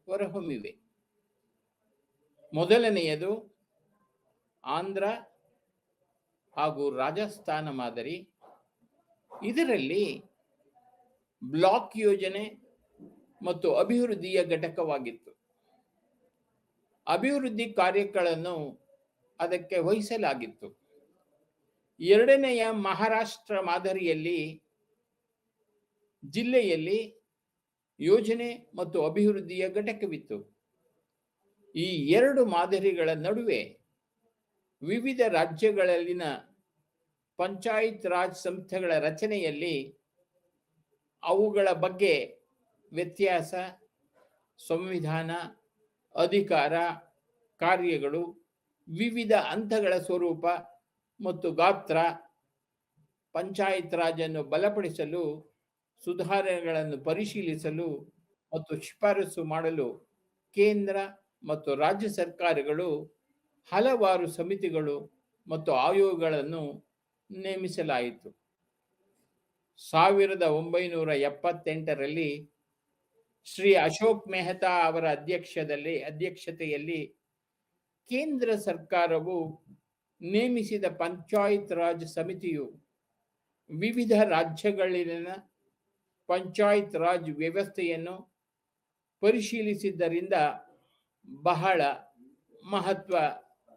ಹೊರಹೊಮ್ಮಿವೆ. ಮೊದಲನೆಯದು ಆಂಧ್ರ ಹಾಗೂ ರಾಜಸ್ಥಾನ ಮಾದರಿ. ಇದರಲ್ಲಿ ಬ್ಲಾಕ್ ಯೋಜನೆ ಮತ್ತು ಅಭಿವೃದ್ಧಿಯ ಘಟಕವಾಗಿತ್ತು. ಅಭಿವೃದ್ಧಿ ಕಾರ್ಯಗಳನ್ನು ಅದಕ್ಕೆ ವಹಿಸಲಾಗಿತ್ತು. ಎರಡನೆಯ ಮಹಾರಾಷ್ಟ್ರ ಮಾದರಿಯಲ್ಲಿ ಜಿಲ್ಲೆಯಲ್ಲಿ ಯೋಜನೆ ಮತ್ತು ಅಭಿವೃದ್ಧಿಯ ಘಟಕವಿತ್ತು. ಈ 2 ಮಾದರಿಗಳ ನಡುವೆ ವಿವಿಧ ರಾಜ್ಯಗಳಲ್ಲಿನ ಪಂಚಾಯತ್ ರಾಜ್ ಸಂಸ್ಥೆಗಳ ರಚನೆಯಲ್ಲಿ ಅವುಗಳ ಬಗ್ಗೆ ವ್ಯತ್ಯಾಸ, ಸಂವಿಧಾನ, ಅಧಿಕಾರ, ಕಾರ್ಯಗಳು, ವಿವಿಧ ಹಂತಗಳ ಸ್ವರೂಪ ಮತ್ತು ಗಾತ್ರ, ಪಂಚಾಯತ್ ರಾಜ್ ಅನ್ನು ಬಲಪಡಿಸಲು, ಸುಧಾರಣೆಗಳನ್ನು ಪರಿಶೀಲಿಸಲು ಮತ್ತು ಶಿಫಾರಸು ಮಾಡಲು ಕೇಂದ್ರ ಮತ್ತು ರಾಜ್ಯ ಸರ್ಕಾರಗಳು ಹಲವಾರು ಸಮಿತಿಗಳು ಮತ್ತು ಆಯೋಗಗಳನ್ನು ನೇಮಿಸಲಾಯಿತು. 1978ರಲ್ಲಿ ಶ್ರೀ ಅಶೋಕ್ ಮೆಹ್ತಾ ಅವರ ಅಧ್ಯಕ್ಷತೆಯಲ್ಲಿ ಕೇಂದ್ರ ಸರ್ಕಾರವು ನೇಮಿಸಿದ ಪಂಚಾಯತ್ ರಾಜ್ ಸಮಿತಿಯು ವಿವಿಧ ರಾಜ್ಯಗಳಲ್ಲಿನ ಪಂಚಾಯತ್ ರಾಜ್ ವ್ಯವಸ್ಥೆಯನ್ನು ಪರಿಶೀಲಿಸಿದ್ದರಿಂದ ಬಹಳ ಮಹತ್ವ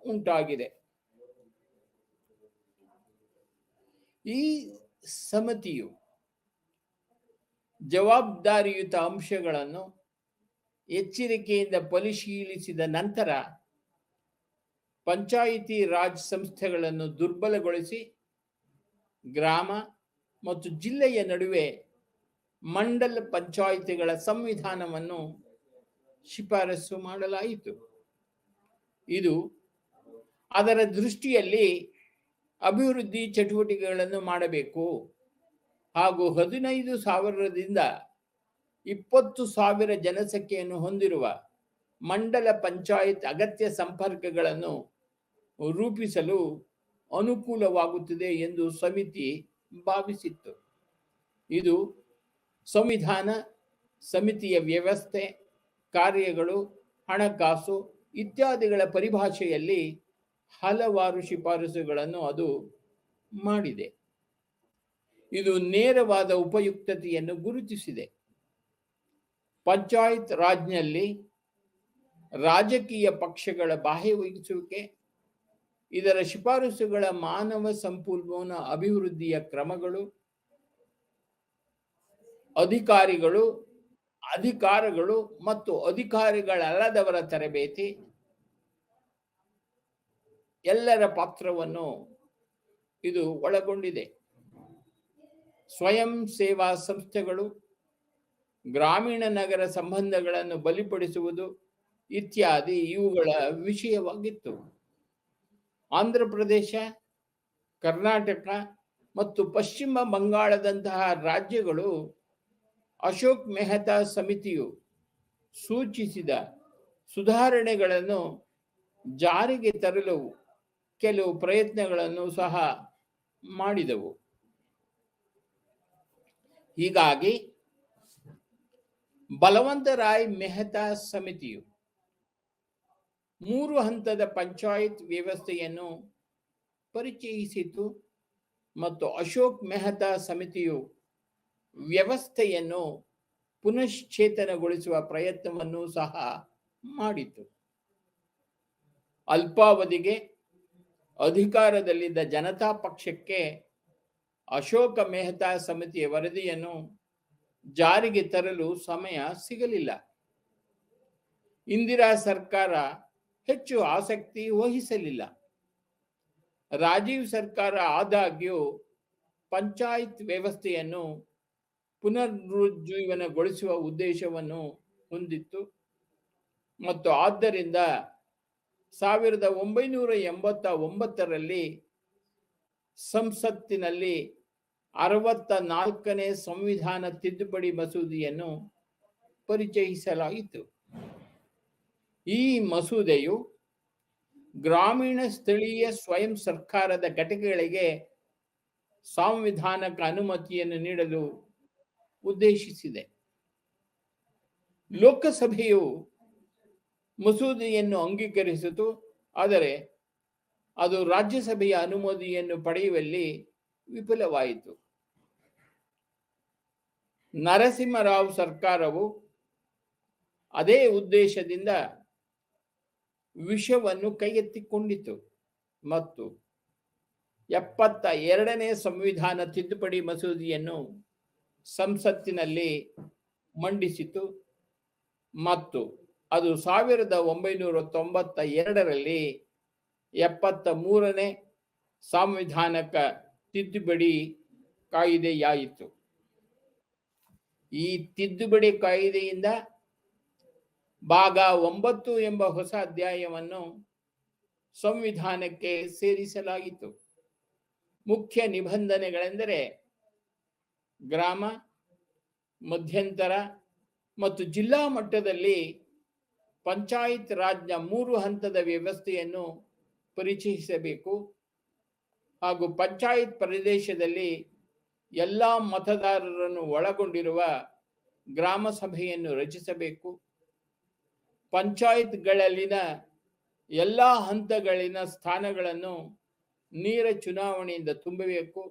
ಉಂಟಾಗಿದೆ. ಈ ಸಮಿತಿಯು ಜವಾಬ್ದಾರಿಯುತ ಅಂಶಗಳನ್ನು ಎಚ್ಚರಿಕೆಯಿಂದ ಪರಿಶೀಲಿಸಿದ ನಂತರ ಪಂಚಾಯಿತಿ ರಾಜ್ ಸಂಸ್ಥೆಗಳನ್ನು ದುರ್ಬಲಗೊಳಿಸಿ ಗ್ರಾಮ ಮತ್ತು ಜಿಲ್ಲೆಯ ನಡುವೆ ಮಂಡಲ ಪಂಚಾಯಿತಿಗಳ ಸಂವಿಧಾನವನ್ನು ಶಿಫಾರಸು ಮಾಡಲಾಯಿತು. ಇದು ಅದರ ದೃಷ್ಟಿಯಲ್ಲಿ ಅಭಿವೃದ್ಧಿ ಚಟುವಟಿಕೆಗಳನ್ನು ಮಾಡಬೇಕು ಹಾಗೂ 15,000ರಿಂದ 20,000 ಜನಸಂಖ್ಯೆಯನ್ನು ಹೊಂದಿರುವ ಮಂಡಲ ಪಂಚಾಯತ್ ಅಗತ್ಯ ಸಂಪರ್ಕಗಳನ್ನು ರೂಪಿಸಲು ಅನುಕೂಲವಾಗುತ್ತದೆ ಎಂದು ಸಮಿತಿ ಭಾವಿಸಿತ್ತು. ಇದು ಸಂವಿಧಾನ ಸಮಿತಿಯ ವ್ಯವಸ್ಥೆ, ಕಾರ್ಯಗಳು, ಹಣಕಾಸು ಇತ್ಯಾದಿಗಳ ಪರಿಭಾಷೆಯಲ್ಲಿ ಹಲವಾರು ಶಿಫಾರಸುಗಳನ್ನು ಅದು ಮಾಡಿದೆ. ಇದು ನೇರವಾದ ಉಪಯುಕ್ತತೆಯನ್ನು ಗುರುತಿಸಿದೆ. ಪಂಚಾಯತ್ ರಾಜ್ನಲ್ಲಿ ರಾಜಕೀಯ ಪಕ್ಷಗಳ ಭಾಗವಹಿಸುವಿಕೆ, ಇದರ ಶಿಫಾರಸುಗಳ ಮಾನವ ಸಂಪನ್ಮೂಲ ಅಭಿವೃದ್ಧಿಯ ಕ್ರಮಗಳು, ಅಧಿಕಾರಗಳು ಮತ್ತು ಅಧಿಕಾರಿಗಳಲ್ಲದವರ ತರಬೇತಿ, ಎಲ್ಲರ ಪಾತ್ರವನ್ನು ಇದು ಒಳಗೊಂಡಿದೆ. ಸ್ವಯಂ ಸೇವಾ ಸಂಸ್ಥೆಗಳು, ಗ್ರಾಮೀಣ ನಗರ ಸಂಬಂಧಗಳನ್ನು ಬಲಿಪಡಿಸುವುದು ಇತ್ಯಾದಿ ಇವುಗಳ ವಿಷಯವಾಗಿತ್ತು. ಆಂಧ್ರ ಪ್ರದೇಶ, ಕರ್ನಾಟಕ ಮತ್ತು ಪಶ್ಚಿಮ ಬಂಗಾಳದಂತಹ ರಾಜ್ಯಗಳು ಅಶೋಕ್ ಮೆಹ್ತಾ ಸಮಿತಿಯು ಸೂಚಿಸಿದ ಸುಧಾರಣೆಗಳನ್ನು ಜಾರಿಗೆ ತರಲು ಕೆಲವು ಪ್ರಯತ್ನಗಳನ್ನು ಸಹ ಮಾಡಿದವು. ಹೀಗಾಗಿ ಬಲವಂತರಾಯ್ ಮೆಹ್ತಾ ಸಮಿತಿಯು 3 ಹಂತದ ಪಂಚಾಯತ್ ವ್ಯವಸ್ಥೆಯನ್ನು ಪರಿಚಯಿಸಿತು ಮತ್ತು ಅಶೋಕ್ ಮೆಹ್ತಾ ಸಮಿತಿಯು ವ್ಯವಸ್ಥೆಯನ್ನು ಪುನಶ್ಚೇತನಗೊಳಿಸುವ ಪ್ರಯತ್ನವನ್ನು ಸಹ ಮಾಡಿತು. ಅಲ್ಪಾವಧಿಗೆ ಅಧಿಕಾರದಲ್ಲಿದ್ದ ಜನತಾ ಪಕ್ಷಕ್ಕೆ ಅಶೋಕ ಮೆಹ್ತಾ ಸಮಿತಿಯ ವರದಿಯನ್ನು ಜಾರಿಗೆ ತರಲು ಸಮಯ ಸಿಗಲಿಲ್ಲ. ಇಂದಿರಾ ಸರ್ಕಾರ ಹೆಚ್ಚು ಆಸಕ್ತಿ ವಹಿಸಲಿಲ್ಲ. ರಾಜೀವ್ ಸರ್ಕಾರ ಆದಾಗ್ಯೂ ಪಂಚಾಯತ್ ವ್ಯವಸ್ಥೆಯನ್ನು ಪುನರುಜ್ಜೀವನಗೊಳಿಸುವ ಉದ್ದೇಶವನ್ನು ಹೊಂದಿತ್ತು ಮತ್ತು ಆದ್ದರಿಂದ 1989ರಲ್ಲಿ ಸಂಸತ್ತಿನಲ್ಲಿ 64ನೇ ಸಂವಿಧಾನ ತಿದ್ದುಪಡಿ ಮಸೂದೆಯನ್ನು ಪರಿಚಯಿಸಲಾಯಿತು. ಈ ಮಸೂದೆಯು ಗ್ರಾಮೀಣ ಸ್ಥಳೀಯ ಸ್ವಯಂ ಸರ್ಕಾರದ ಘಟಕಗಳಿಗೆ ಸಾಂವಿಧಾನಿಕ ಅನುಮತಿಯನ್ನು ನೀಡಲು ಉದ್ದೇಶಿಸಿದೆ. ಲೋಕಸಭೆಯು ಮಸೂದೆಯನ್ನು ಅಂಗೀಕರಿಸಿತು, ಆದರೆ ಅದು ರಾಜ್ಯಸಭೆಯ ಅನುಮೋದನೆಯನ್ನು ಪಡೆಯುವಲ್ಲಿ ವಿಫಲವಾಯಿತು. ನರಸಿಂಹರಾವ್ ಸರ್ಕಾರವು ಅದೇ ಉದ್ದೇಶದಿಂದ ವಿಷಯವನ್ನು ಕೈಗೆತ್ತಿಕೊಂಡಿತು ಮತ್ತು 72ನೇ ಸಂವಿಧಾನ ತಿದ್ದುಪಡಿ ಮಸೂದೆಯನ್ನು ಸಂಸತ್ತಿನಲ್ಲಿ ಮಂಡಿಸಿತು ಮತ್ತು ಅದು 1992ರಲ್ಲಿ 73ನೇ ಸಾಂವಿಧಾನಿಕ ತಿದ್ದುಪಡಿ ಕಾಯಿದೆಯಾಯಿತು. ಈ ತಿದ್ದುಪಡಿ ಕಾಯಿದೆಯಿಂದ ಭಾಗ 9 ಎಂಬ ಹೊಸ ಅಧ್ಯಾಯವನ್ನು ಸಂವಿಧಾನಕ್ಕೆ ಸೇರಿಸಲಾಯಿತು. ಮುಖ್ಯ ನಿಬಂಧನೆಗಳೆಂದರೆ ಗ್ರಾಮ, ಮಧ್ಯಂತರ ಮತ್ತು ಜಿಲ್ಲಾ ಮಟ್ಟದಲ್ಲಿ ಪಂಚಾಯತ್ ರಾಜ್ನ 3 ಹಂತದ ವ್ಯವಸ್ಥೆಯನ್ನು ಪರಿಚಯಿಸಬೇಕು ಹಾಗೂ ಪಂಚಾಯತ್ ಪ್ರದೇಶದಲ್ಲಿ ಎಲ್ಲ ಮತದಾರರನ್ನು ಒಳಗೊಂಡಿರುವ ಗ್ರಾಮ ಸಭೆಯನ್ನು ರಚಿಸಬೇಕು. ಪಂಚಾಯತ್ಗಳಲ್ಲಿನ ಎಲ್ಲ ಹಂತಗಳಿನ ಸ್ಥಾನಗಳನ್ನು ನೇರ ಚುನಾವಣೆಯಿಂದ ತುಂಬಬೇಕು.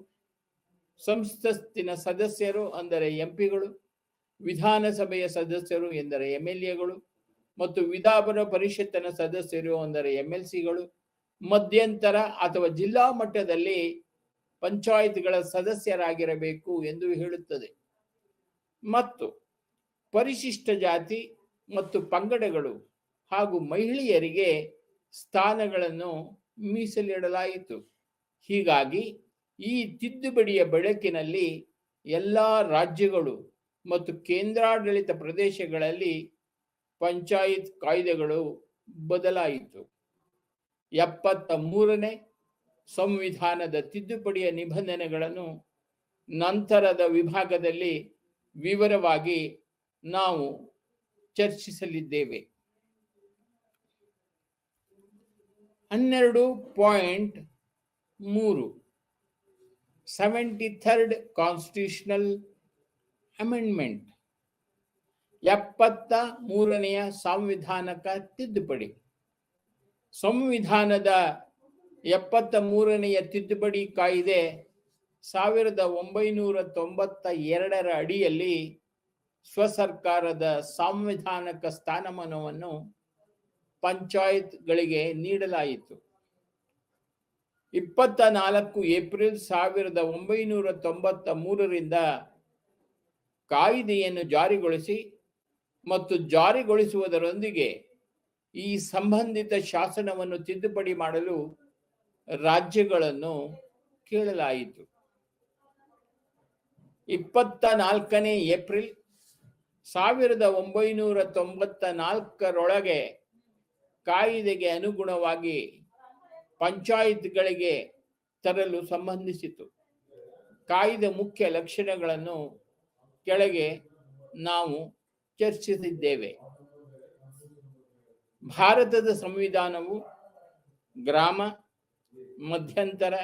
ಸಂಸತ್ತಿನ ಸದಸ್ಯರು ಅಂದರೆ ಎಂಪಿಗಳು, ವಿಧಾನಸಭೆಯ ಸದಸ್ಯರು ಎಂದರೆ ಎಂಎಲ್ಎಗಳು ಮತ್ತು ವಿಧಾನ ಪರಿಷತ್ತಿನ ಸದಸ್ಯರು ಅಂದರೆ ಎಂಎಲ್ಸಿಗಳು ಮಧ್ಯಂತರ ಅಥವಾ ಜಿಲ್ಲಾ ಮಟ್ಟದಲ್ಲಿ ಪಂಚಾಯತ್ಗಳ ಸದಸ್ಯರಾಗಿರಬೇಕು ಎಂದು ಹೇಳುತ್ತದೆ. ಮತ್ತು ಪರಿಶಿಷ್ಟ ಜಾತಿ ಮತ್ತು ಪಂಗಡಗಳು ಹಾಗೂ ಮಹಿಳೆಯರಿಗೆ ಸ್ಥಾನಗಳನ್ನು ಮೀಸಲಿಡಲಾಯಿತು. ಹೀಗಾಗಿ ಈ ತಿದ್ದುಪಡಿಯ ಬೆಳಕಿನಲ್ಲಿ ಎಲ್ಲ ರಾಜ್ಯಗಳು ಮತ್ತು ಕೇಂದ್ರಾಡಳಿತ ಪ್ರದೇಶಗಳಲ್ಲಿ ಪಂಚಾಯತ್ ಕಾಯ್ದೆಗಳು ಬದಲಾಯಿತು. 73ನೇ ಸಂವಿಧಾನದ ತಿದ್ದುಪಡಿಯ ನಿಬಂಧನೆಗಳನ್ನು ನಂತರದ ವಿಭಾಗದಲ್ಲಿ ವಿವರವಾಗಿ ನಾವು ಚರ್ಚಿಸಲಿದ್ದೇವೆ. 12.3 73rd ಕಾನ್ಸ್ಟಿಟ್ಯೂಷನಲ್ ಅಮೆಂಡ್ಮೆಂಟ್. 73ನೇ ಸಾಂವಿಧಾನಿಕ ತಿದ್ದುಪಡಿ. ಸಂವಿಧಾನದ 73ನೇ ತಿದ್ದುಪಡಿ ಕಾಯ್ದೆ 1992ರ ಅಡಿಯಲ್ಲಿ ಸ್ವಸರ್ಕಾರದ ಸಾಂವಿಧಾನಿಕ ಸ್ಥಾನಮಾನವನ್ನು ಪಂಚಾಯತ್ಗಳಿಗೆ ನೀಡಲಾಯಿತು. 24 ಏಪ್ರಿಲ್ 1993ರಿಂದ ಕಾಯ್ದೆಯನ್ನು ಜಾರಿಗೊಳಿಸಿ ಮತ್ತು ಜಾರಿಗೊಳಿಸುವುದರೊಂದಿಗೆ ಈ ಸಂಬಂಧಿತ ಶಾಸನವನ್ನು ತಿದ್ದುಪಡಿ ಮಾಡಲು ರಾಜ್ಯಗಳನ್ನು ಕೇಳಲಾಯಿತು. 24 ಏಪ್ರಿಲ್ 1994ರೊಳಗೆ ಕಾಯ್ದೆಗೆ ಅನುಗುಣವಾಗಿ ಪಂಚಾಯತ್ಗಳಿಗೆ ತರಲು ಸಂಬಂಧಿಸಿತು. ಕಾಯ್ದೆ ಮುಖ್ಯ ಲಕ್ಷಣಗಳನ್ನು ಕೆಳಗೆ ನಾವು ಚರ್ಚಿಸಿದ್ದೇವೆ. ಭಾರತದ ಸಂವಿಧಾನವು ಗ್ರಾಮ, ಮಧ್ಯಂತರ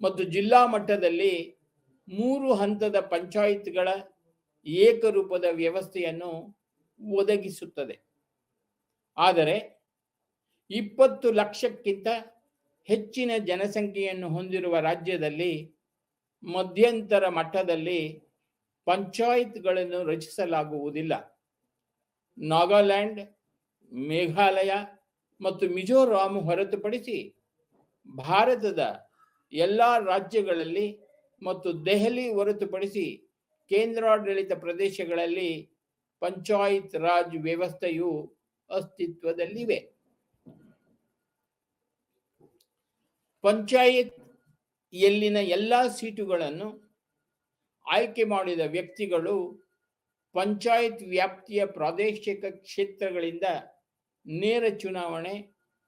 ಮತ್ತು ಜಿಲ್ಲಾ ಮಟ್ಟದಲ್ಲಿ 3 ಹಂತದ ಪಂಚಾಯತ್ಗಳ ಏಕರೂಪದ ವ್ಯವಸ್ಥೆಯನ್ನು ಒದಗಿಸುತ್ತದೆ. ಆದರೆ 20 ಲಕ್ಷಕ್ಕಿಂತ ಹೆಚ್ಚಿನ ಜನಸಂಖ್ಯೆಯನ್ನು ಹೊಂದಿರುವ ರಾಜ್ಯದಲ್ಲಿ ಮಧ್ಯಂತರ ಮಟ್ಟದಲ್ಲಿ ಪಂಚಾಯತ್ಗಳನ್ನು ರಚಿಸಲಾಗುವುದಿಲ್ಲ. ನಾಗಾಲ್ಯಾಂಡ್, ಮೇಘಾಲಯ ಮತ್ತು ಮಿಜೋರಾಂ ಹೊರತುಪಡಿಸಿ ಭಾರತದ ಎಲ್ಲ ರಾಜ್ಯಗಳಲ್ಲಿ ಮತ್ತು ದೆಹಲಿ ಹೊರತುಪಡಿಸಿ ಕೇಂದ್ರಾಡಳಿತ ಪ್ರದೇಶಗಳಲ್ಲಿ ಪಂಚಾಯತ್ ರಾಜ್ ವ್ಯವಸ್ಥೆಯು ಅಸ್ತಿತ್ವದಲ್ಲಿವೆ. ಪಂಚಾಯತ್ ಯಲ್ಲಿನ ಎಲ್ಲ ಸೀಟುಗಳನ್ನು ಆಯ್ಕೆ ಮಾಡಿದ ವ್ಯಕ್ತಿಗಳು ಪಂಚಾಯತ್ ವ್ಯಾಪ್ತಿಯ ಪ್ರಾದೇಶಿಕ ಕ್ಷೇತ್ರಗಳಿಂದ ನೇರ ಚುನಾವಣೆ,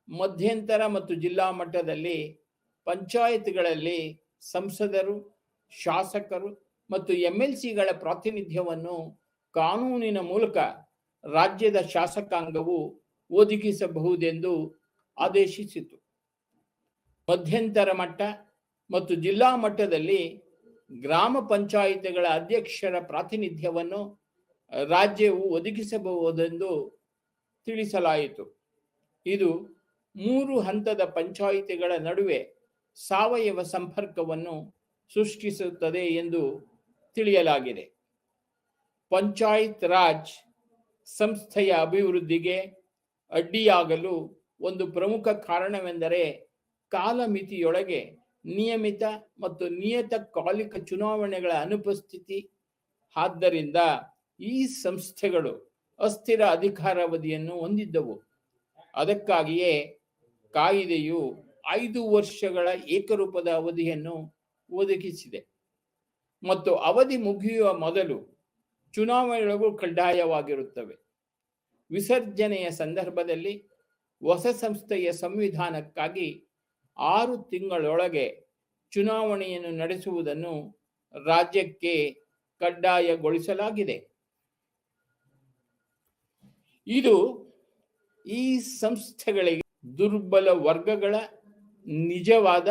ಮಧ್ಯಂತರ ಮತ್ತು ಜಿಲ್ಲಾ ಮಟ್ಟದಲ್ಲಿ ಪಂಚಾಯತ್ಗಳಲ್ಲಿ ಸಂಸದರು, ಶಾಸಕರು ಮತ್ತು MLCಗಳ ಪ್ರಾತಿನಿಧ್ಯವನ್ನು ಕಾನೂನಿನ ಮೂಲಕ ರಾಜ್ಯದ ಶಾಸಕಾಂಗವು ಒದಗಿಸಬಹುದೆಂದು ಆದೇಶಿಸಿತು. ಮಧ್ಯಂತರ ಮಟ್ಟ ಮತ್ತು ಜಿಲ್ಲಾ ಮಟ್ಟದಲ್ಲಿ ಗ್ರಾಮ ಪಂಚಾಯಿತಿಗಳ ಅಧ್ಯಕ್ಷರ ಪ್ರಾತಿನಿಧ್ಯವನ್ನು ರಾಜ್ಯವು ಒದಗಿಸಬಹುದೆಂದು ತಿಳಿಸಲಾಯಿತು. ಇದು 3 ಹಂತದ ಪಂಚಾಯಿತಿಗಳ ನಡುವೆ ಸಾವಯವ ಸಂಪರ್ಕವನ್ನು ಸೃಷ್ಟಿಸುತ್ತದೆ ಎಂದು ತಿಳಿಯಲಾಗಿದೆ. ಪಂಚಾಯತ್ ರಾಜ್ ಸಂಸ್ಥೆಯ ಅಭಿವೃದ್ಧಿಗೆ ಅಡ್ಡಿಯಾಗಲು ಒಂದು ಪ್ರಮುಖ ಕಾರಣವೆಂದರೆ ಕಾಲಮಿತಿಯೊಳಗೆ ನಿಯಮಿತ ಮತ್ತು ನಿಯತಕಾಲಿಕ ಚುನಾವಣೆಗಳ ಅನುಪಸ್ಥಿತಿ. ಆದ್ದರಿಂದ ಈ ಸಂಸ್ಥೆಗಳು ಅಸ್ಥಿರ ಅಧಿಕಾರಾವಧಿಯನ್ನು ಹೊಂದಿದ್ದವು. ಅದಕ್ಕಾಗಿಯೇ ಕಾಯ್ದೆಯು 5 ವರ್ಷಗಳ ಏಕರೂಪದ ಅವಧಿಯನ್ನು ಒದಗಿಸಿದೆ ಮತ್ತು ಅವಧಿ ಮುಗಿಯುವ ಮೊದಲು ಚುನಾವಣೆಗಳು ಕಡ್ಡಾಯವಾಗಿರುತ್ತವೆ. ವಿಸರ್ಜನೆಯ ಸಂದರ್ಭದಲ್ಲಿ ಹೊಸ ಸಂಸ್ಥೆಯ ಸಂವಿಧಾನಕ್ಕಾಗಿ 6 ತಿಂಗಳೊಳಗೆ ಚುನಾವಣೆಯನ್ನು ನಡೆಸುವುದನ್ನು ರಾಜ್ಯಕ್ಕೆ ಕಡ್ಡಾಯಗೊಳಿಸಲಾಗಿದೆ. ಇದು ಈ ಸಂಸ್ಥೆಗಳಿಗೆ ದುರ್ಬಲ ವರ್ಗಗಳ ನಿಜವಾದ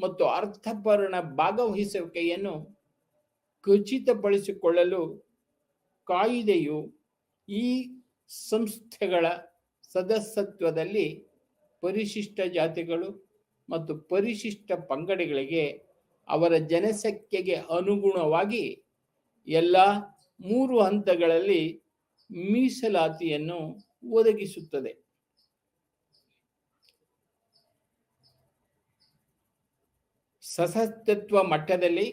ಮತ್ತು ಅರ್ಥಪೂರ್ಣ ಭಾಗವಹಿಸುವಿಕೆಯನ್ನು ಖಚಿತಪಡಿಸಿಕೊಳ್ಳಲು ಕಾಯ್ದೆಯು ಈ ಸಂಸ್ಥೆಗಳ ಸದಸ್ಯತ್ವದಲ್ಲಿ ಪರಿಶಿಷ್ಟ ಜಾತಿಗಳು ಮತ್ತು ಪರಿಶಿಷ್ಟ ಪಂಗಡಗಳಿಗೆ ಅವರ ಜನಸಂಖ್ಯೆಗೆ ಅನುಗುಣವಾಗಿ ಎಲ್ಲ 3 ಹಂತಗಳಲ್ಲಿ ಮೀಸಲಾತಿಯನ್ನು ಒದಗಿಸುತ್ತದೆ. ಸದಸ್ಯತ್ವ ಮಟ್ಟದಲ್ಲಿ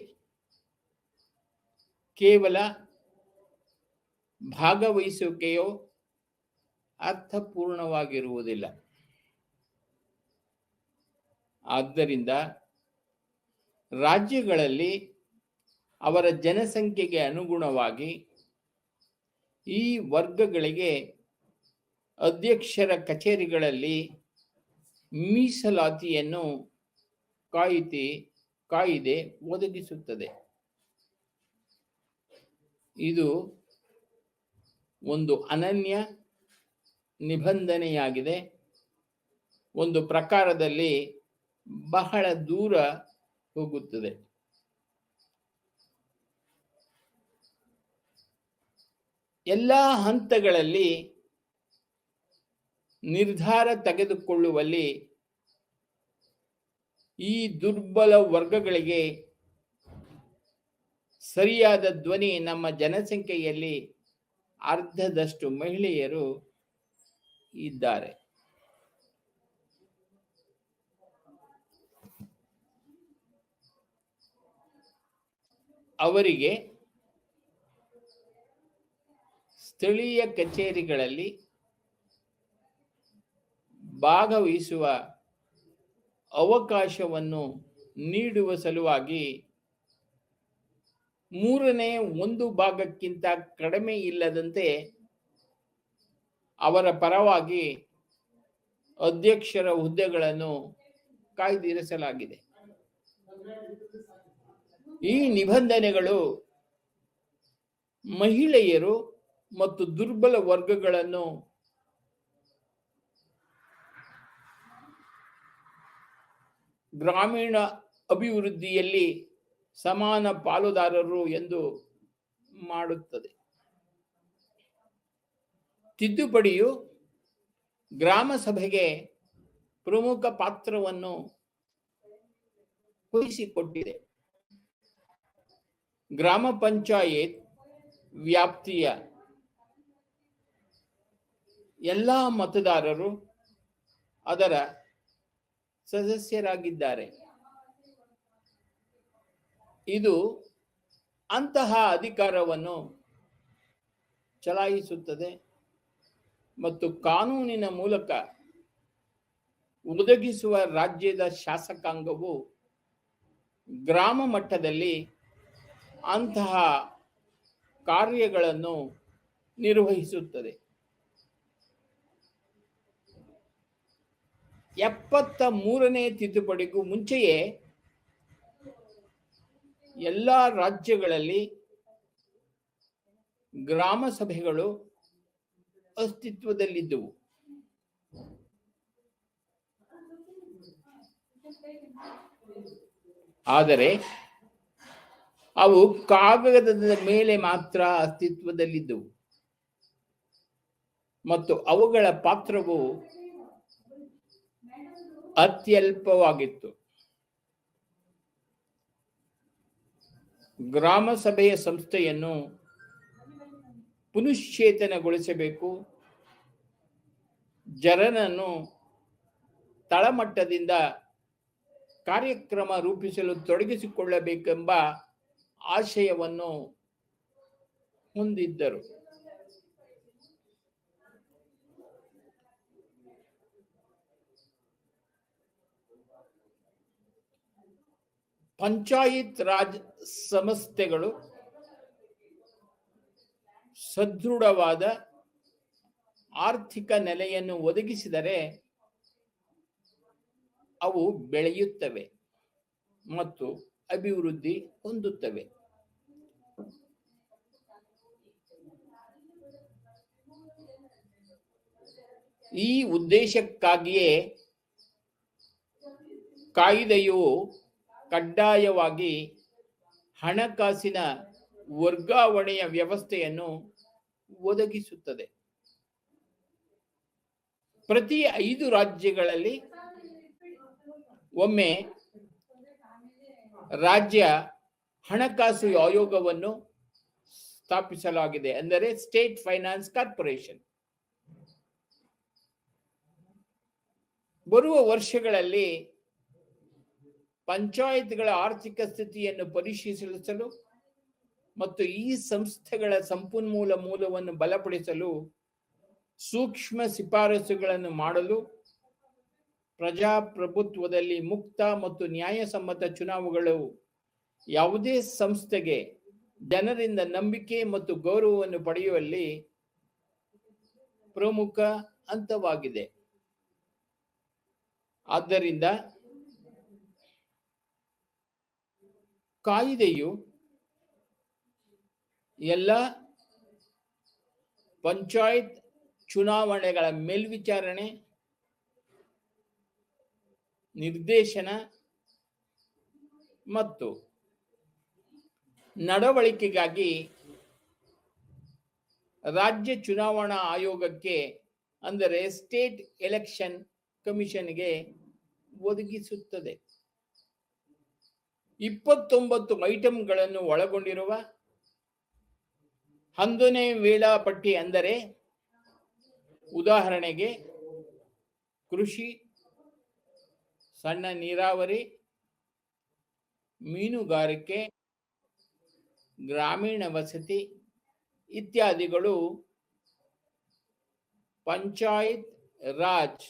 ಕೇವಲ ಭಾಗವಹಿಸುವಿಕೆಯು ಅರ್ಥಪೂರ್ಣವಾಗಿರುವುದಿಲ್ಲ. ಆದ್ದರಿಂದ ರಾಜ್ಯಗಳಲ್ಲಿ ಅವರ ಜನಸಂಖ್ಯೆಗೆ ಅನುಗುಣವಾಗಿ ಈ ವರ್ಗಗಳಿಗೆ ಅಧ್ಯಕ್ಷರ ಕಚೇರಿಗಳಲ್ಲಿ ಮೀಸಲಾತಿಯನ್ನು ಕಾಯ್ದೆ ಒದಗಿಸುತ್ತದೆ. ಇದು ಒಂದು ಅನನ್ಯ ನಿಬಂಧನೆಯಾಗಿದೆ. ಒಂದು ಪ್ರಕಾರದಲ್ಲಿ ಬಹಳ ದೂರ ಹೋಗುತ್ತದೆ. ಎಲ್ಲ ಹಂತಗಳಲ್ಲಿ ನಿರ್ಧಾರ ತೆಗೆದುಕೊಳ್ಳುವಲ್ಲಿ ಈ ದುರ್ಬಲ ವರ್ಗಗಳಿಗೆ ಸರಿಯಾದ ಧ್ವನಿ ನಮ್ಮ ಜನಸಂಖ್ಯೆಯಲ್ಲಿ ಅರ್ಧದಷ್ಟು ಮಹಿಳೆಯರು ಇದ್ದಾರೆ. ಅವರಿಗೆ ಸ್ಥಳೀಯ ಕಚೇರಿಗಳಲ್ಲಿ ಭಾಗವಹಿಸುವ ಅವಕಾಶವನ್ನು ನೀಡುವ ಸಲುವಾಗಿ 1/3 ಕಡಿಮೆ ಇಲ್ಲದಂತೆ ಅವರ ಪರವಾಗಿ ಅಧ್ಯಕ್ಷರ ಹುದ್ದೆಗಳನ್ನು ಕಾಯ್ದಿರಿಸಲಾಗಿದೆ. ಈ ನಿಬಂಧನೆಗಳು ಮಹಿಳೆಯರು ಮತ್ತು ದುರ್ಬಲ ವರ್ಗಗಳನ್ನು ಗ್ರಾಮೀಣ ಅಭಿವೃದ್ಧಿಯಲ್ಲಿ ಸಮಾನ ಪಾಲುದಾರರು ಎಂದು ಮಾಡುತ್ತದೆ. ತಿದ್ದುಪಡಿಯು ಗ್ರಾಮ ಸಭೆಗೆ ಪ್ರಮುಖ ಪಾತ್ರವನ್ನು ವಹಿಸಿಕೊಟ್ಟಿದೆ. ಗ್ರಾಮ ಪಂಚಾಯತ್ ವ್ಯಾಪ್ತಿಯ ಎಲ್ಲ ಮತದಾರರು ಅದರ ಸದಸ್ಯರಾಗಿದ್ದಾರೆ. ಇದು ಅಂತಹ ಅಧಿಕಾರವನ್ನು ಚಲಾಯಿಸುತ್ತದೆ ಮತ್ತು ಕಾನೂನಿನ ಮೂಲಕ ಒದಗಿಸುವ ರಾಜ್ಯದ ಶಾಸಕಾಂಗವು ಗ್ರಾಮ ಮಟ್ಟದಲ್ಲಿ ಅಂತಹ ಕಾರ್ಯಗಳನ್ನು ನಿರ್ವಹಿಸುತ್ತದೆ. 73ನೇ ತಿದ್ದುಪಡಿಗೂ ಮುಂಚೆಯೇ ಎಲ್ಲ ರಾಜ್ಯಗಳಲ್ಲಿ ಗ್ರಾಮ ಸಭೆಗಳು ಅಸ್ತಿತ್ವದಲ್ಲಿದ್ದವು. ಆದರೆ ಅವು ಕಾಗದದ ಮೇಲೆ ಮಾತ್ರ ಅಸ್ತಿತ್ವದಲ್ಲಿದ್ದವು ಮತ್ತು ಅವುಗಳ ಪಾತ್ರವು ಅತ್ಯಲ್ಪವಾಗಿತ್ತು. ಗ್ರಾಮ ಸಭೆಯ ಸಂಸ್ಥೆಯನ್ನು ಪುನಶ್ಚೇತನಗೊಳಿಸಬೇಕು, ಜನರನ್ನು ತಳಮಟ್ಟದಿಂದ ಕಾರ್ಯಕ್ರಮ ರೂಪಿಸಲು ತೊಡಗಿಸಿಕೊಳ್ಳಬೇಕೆಂಬ ಆಶಯವನ್ನು ಹೊಂದಿದ್ದರು. ಪಂಚಾಯತ್ ರಾಜ್ ಸಂಸ್ಥೆಗಳು ಸದೃಢವಾದ ಆರ್ಥಿಕ ನೆಲೆಯನ್ನು ಒದಗಿಸಿದರೆ ಅವು ಬೆಳೆಯುತ್ತವೆ ಮತ್ತು ಅಭಿವೃದ್ಧಿ ಹೊಂದುತ್ತವೆ. ಈ ಉದ್ದೇಶಕ್ಕಾಗಿಯೇ ಕಾಯ್ದೆಯು ಕಡ್ಡಾಯವಾಗಿ ಹಣಕಾಸಿನ ವರ್ಗಾವಣೆಯ ವ್ಯವಸ್ಥೆಯನ್ನು ಒದಗಿಸುತ್ತದೆ. ಪ್ರತಿ 5 ರಾಜ್ಯಗಳಲ್ಲಿ ಒಮ್ಮೆ ರಾಜ್ಯ ಹಣಕಾಸು ಆಯೋಗವನ್ನು ಸ್ಥಾಪಿಸಲಾಗಿದೆ, ಅಂದರೆ ಸ್ಟೇಟ್ ಫೈನಾನ್ಸ್ ಕಾರ್ಪೊರೇಷನ್. ಬರುವ ವರ್ಷಗಳಲ್ಲಿ ಪಂಚಾಯತ್ಗಳ ಆರ್ಥಿಕ ಸ್ಥಿತಿಯನ್ನು ಪರಿಶೀಲಿಸಲು ಮತ್ತು ಈ ಸಂಸ್ಥೆಗಳ ಸಂಪನ್ಮೂಲ ಮೂಲವನ್ನು ಬಲಪಡಿಸಲು ಸೂಕ್ಷ್ಮ ಶಿಫಾರಸುಗಳನ್ನು ಮಾಡಲು ಪ್ರಜಾಪ್ರಭುತ್ವದಲ್ಲಿ ಮುಕ್ತ ಮತ್ತು ನ್ಯಾಯಸಮ್ಮತ ಚುನಾವಣೆಗಳು ಯಾವುದೇ ಸಂಸ್ಥೆಗೆ ಜನರಿಂದ ನಂಬಿಕೆ ಮತ್ತು ಗೌರವವನ್ನು ಪಡೆಯುವಲ್ಲಿ ಪ್ರಮುಖ ಹಂತವಾಗಿದೆ. ಆದ್ದರಿಂದ ಕಾಯ್ದೆಯು ಎಲ್ಲ ಪಂಚಾಯತ್ ಚುನಾವಣೆಗಳ ಮೇಲ್ವಿಚಾರಣೆ, ನಿರ್ದೇಶನ ಮತ್ತು ನಡವಳಿಕೆಗಾಗಿ ರಾಜ್ಯ ಚುನಾವಣಾ ಆಯೋಗಕ್ಕೆ ಅಂದರೆ ಸ್ಟೇಟ್ ಎಲೆಕ್ಷನ್ ಕಮಿಷನ್ಗೆ ಒದಗಿಸುತ್ತದೆ. 29 ಐಟಂಗಳನ್ನು ಒಳಗೊಂಡಿರುವ 11ನೇ ವೇಳಾಪಟ್ಟಿ ಅಂದರೆ ಉದಾಹರಣೆಗೆ ಕೃಷಿ, ಸಣ್ಣ ನೀರಾವರಿ, ಮೀನುಗಾರಿಕೆ, ಗ್ರಾಮೀಣ ವಸತಿ ಇತ್ಯಾದಿಗಳು ಪಂಚಾಯತ್ ರಾಜ್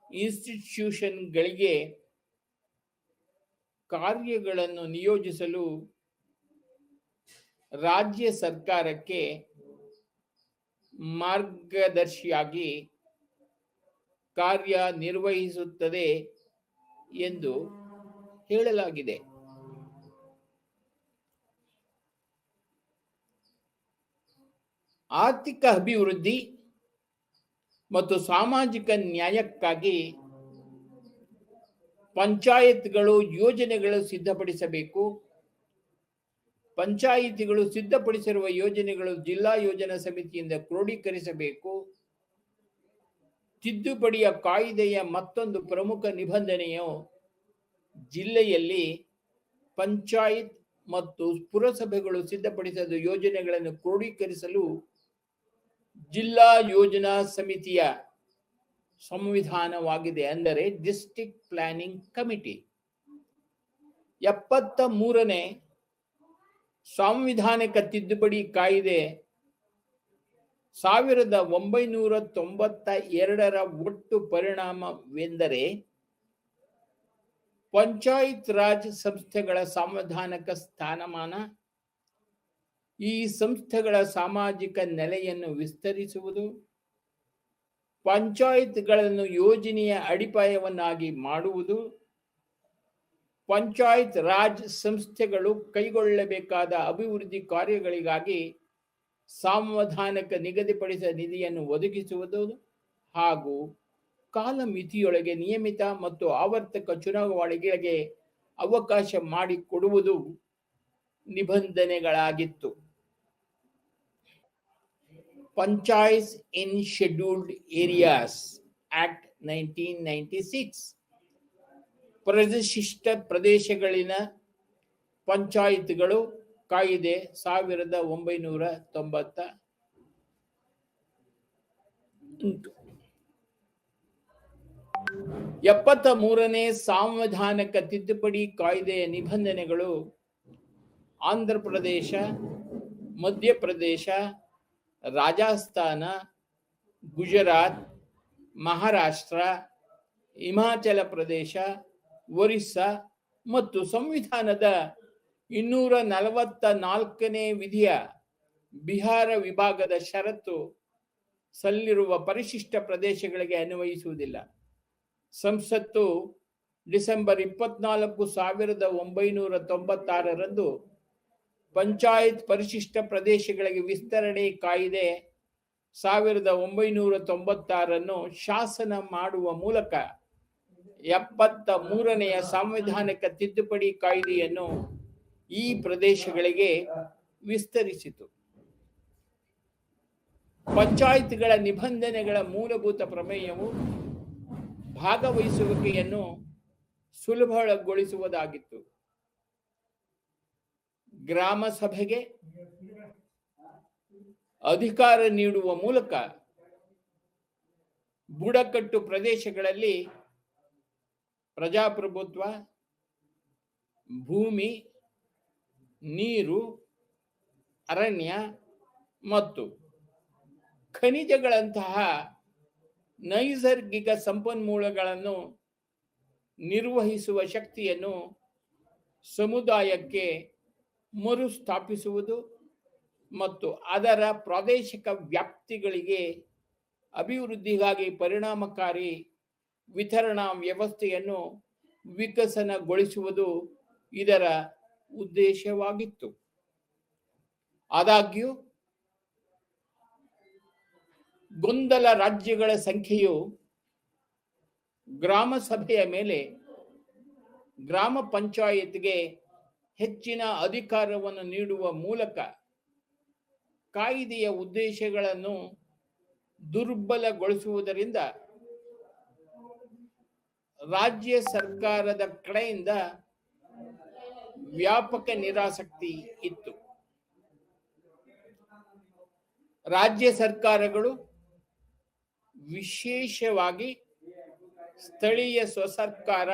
ಇನ್ಸ್ಟಿಟ್ಯೂಷನ್ಗಳಿಗೆ ಕಾರ್ಯಗಳನ್ನು ನಿಯೋಜಿಸಲು ರಾಜ್ಯ ಸರ್ಕಾರಕ್ಕೆ ಮಾರ್ಗದರ್ಶಿಯಾಗಿ ಕಾರ್ಯನಿರ್ವಹಿಸುತ್ತದೆ ಎಂದು ಹೇಳಲಾಗಿದೆ. ಆರ್ಥಿಕ ಅಭಿವೃದ್ಧಿ ಮತ್ತು ಸಾಮಾಜಿಕ ನ್ಯಾಯಕ್ಕಾಗಿ ಪಂಚಾಯತ್ಗಳು ಯೋಜನೆಗಳು ಸಿದ್ಧಪಡಿಸಬೇಕು. ಪಂಚಾಯಿತಿಗಳು ಸಿದ್ಧಪಡಿಸಿರುವ ಯೋಜನೆಗಳು ಜಿಲ್ಲಾ ಯೋಜನಾ ಸಮಿತಿಯಿಂದ ಕ್ರೋಢೀಕರಿಸಬೇಕು. ತಿದ್ದುಪಡಿಯ ಕಾಯ್ದೆಯ ಮತ್ತೊಂದು ಪ್ರಮುಖ ನಿಬಂಧನೆಯು ಜಿಲ್ಲೆಯಲ್ಲಿ ಪಂಚಾಯತ್ ಮತ್ತು ಪುರಸಭೆಗಳು ಸಿದ್ಧಪಡಿಸಿದ ಯೋಜನೆಗಳನ್ನು ಕ್ರೋಢೀಕರಿಸಲು ಜಿಲ್ಲಾ ಯೋಜನಾ ಸಮಿತಿಯ ಸಂವಿಧಾನವಾಗಿದೆ, ಅಂದರೆ ಡಿಸ್ಟ್ರಿಕ್ಟ್ ಪ್ಲಾನಿಂಗ್ ಕಮಿಟಿ. 73ನೇ ಸಾಂವಿಧಾನಿಕ ತಿದ್ದುಪಡಿ ಕಾಯ್ದೆ 1992ರ ಒಟ್ಟು ಪರಿಣಾಮವೆಂದರೆ ಪಂಚಾಯತ್ ರಾಜ್ ಸಂಸ್ಥೆಗಳ ಸಾಂವಿಧಾನಿಕ ಸ್ಥಾನಮಾನ, ಈ ಸಂಸ್ಥೆಗಳ ಸಾಮಾಜಿಕ ನೆಲೆಯನ್ನು ವಿಸ್ತರಿಸುವುದು, ಪಂಚಾಯತ್ಗಳನ್ನು ಯೋಜನೆಯ ಅಡಿಪಾಯವನ್ನಾಗಿ ಮಾಡುವುದು, ಪಂಚಾಯತ್ ರಾಜ್ ಸಂಸ್ಥೆಗಳು ಕೈಗೊಳ್ಳಬೇಕಾದ ಅಭಿವೃದ್ಧಿ ಕಾರ್ಯಗಳಿಗಾಗಿ ಸಾಂವಿಧಾನಿಕ ನಿಗದಿಪಡಿಸಿದ ನಿಧಿಯನ್ನು ಒದಗಿಸುವುದು ಹಾಗೂ ಕಾಲಮಿತಿಯೊಳಗೆ ನಿಯಮಿತ ಮತ್ತು ಆವರ್ತಕ ಚುನಾವಣೆಗಳಿಗೆ ಅವಕಾಶ ಮಾಡಿಕೊಡುವುದು ನಿಬಂಧನೆಗಳಾಗಿತ್ತು. ಪಂಚಾಯತ್ಸ್ ಇನ್ ಶೆಡ್ಯೂಲ್ಡ್ ಏರಿಯಾಸ್ ಆಕ್ಟ್ 1996 ಪರಿಶಿಷ್ಟ ಪ್ರದೇಶಗಳಿನ ಪಂಚಾಯತ್ಗಳು ಕಾಯ್ದೆ 1998. 73ನೇ ಸಾಂವಿಧಾನಿಕ ತಿದ್ದುಪಡಿ ಕಾಯ್ದೆಯ ನಿಬಂಧನೆಗಳು ಆಂಧ್ರಪ್ರದೇಶ, ಮಧ್ಯಪ್ರದೇಶ, ರಾಜಸ್ಥಾನ, ಗುಜರಾತ್, ಮಹಾರಾಷ್ಟ್ರ, ಹಿಮಾಚಲ ಪ್ರದೇಶ, ಒರಿಸ್ಸಾ ಮತ್ತು ಸಂವಿಧಾನದ 244ನೇ ವಿಧಿಯ ಬಿಹಾರ ವಿಭಾಗದ ಷರತ್ತು ಸಲ್ಲಿರುವ ಪರಿಶಿಷ್ಟ ಪ್ರದೇಶಗಳಿಗೆ ಅನ್ವಯಿಸುವುದಿಲ್ಲ. ಸಂಸತ್ತು ಡಿಸೆಂಬರ್ 24, 1996ರಂದು ಪಂಚಾಯತ್ ಪರಿಶಿಷ್ಟ ಪ್ರದೇಶಗಳಿಗೆ ವಿಸ್ತರಣೆ ಕಾಯ್ದೆ 1996 ಶಾಸನ ಮಾಡುವ ಮೂಲಕ 73ನೇ ಸಾಂವಿಧಾನಿಕ ತಿದ್ದುಪಡಿ ಕಾಯ್ದೆಯನ್ನು ಈ ಪ್ರದೇಶಗಳಿಗೆ ವಿಸ್ತರಿಸಿತು. ಪಂಚಾಯತ್ಗಳ ನಿಬಂಧನೆಗಳ ಮೂಲಭೂತ ಪ್ರಮೇಯವು ಭಾಗವಹಿಸುವಿಕೆಯನ್ನು ಸುಲಭಗೊಳಿಸುವುದಾಗಿತ್ತು. ಗ್ರಾಮ ಸಭೆಗೆ ಅಧಿಕಾರ ನೀಡುವ ಮೂಲಕ ಬುಡಕಟ್ಟು ಪ್ರದೇಶಗಳಲ್ಲಿ ಪ್ರಜಾಪ್ರಭುತ್ವ, ಭೂಮಿ, ನೀರು, ಅರಣ್ಯ ಮತ್ತು ಖನಿಜಗಳಂತಹ ನೈಸರ್ಗಿಕ ಸಂಪನ್ಮೂಲಗಳನ್ನು ನಿರ್ವಹಿಸುವ ಶಕ್ತಿಯನ್ನು ಸಮುದಾಯಕ್ಕೆ ಮರುಸ್ಥಾಪಿಸುವುದು ಮತ್ತು ಅದರ ಪ್ರಾದೇಶಿಕ ವ್ಯಾಪ್ತಿಗಳಿಗೆ ಅಭಿವೃದ್ಧಿಗಾಗಿ ಪರಿಣಾಮಕಾರಿ ವಿತರಣಾ ವ್ಯವಸ್ಥೆಯನ್ನು ವಿಕಸನಗೊಳಿಸುವುದು ಇದರ ಉದ್ದೇಶವಾಗಿತ್ತು. ಆದಾಗ್ಯೂ ಗೊಂದಲ ರಾಜ್ಯಗಳ ಸಂಖ್ಯೆಯು ಗ್ರಾಮ ಸಭೆಯ ಮೇಲೆ ಗ್ರಾಮ ಪಂಚಾಯತ್ಗೆ ಹೆಚ್ಚಿನ ಅಧಿಕಾರವನ್ನು ನೀಡುವ ಮೂಲಕ ಕಾಯ್ದೆಯ ಉದ್ದೇಶಗಳನ್ನು ದುರ್ಬಲಗೊಳಿಸುವುದರಿಂದ ರಾಜ್ಯ ಸರ್ಕಾರದ ಕಡೆಯಿಂದ ವ್ಯಾಪಕ ನಿರಾಸಕ್ತಿ ಇತ್ತು. ರಾಜ್ಯ ಸರ್ಕಾರಗಳು, ವಿಶೇಷವಾಗಿ ಸ್ಥಳೀಯ ಸ್ವಸರ್ಕಾರ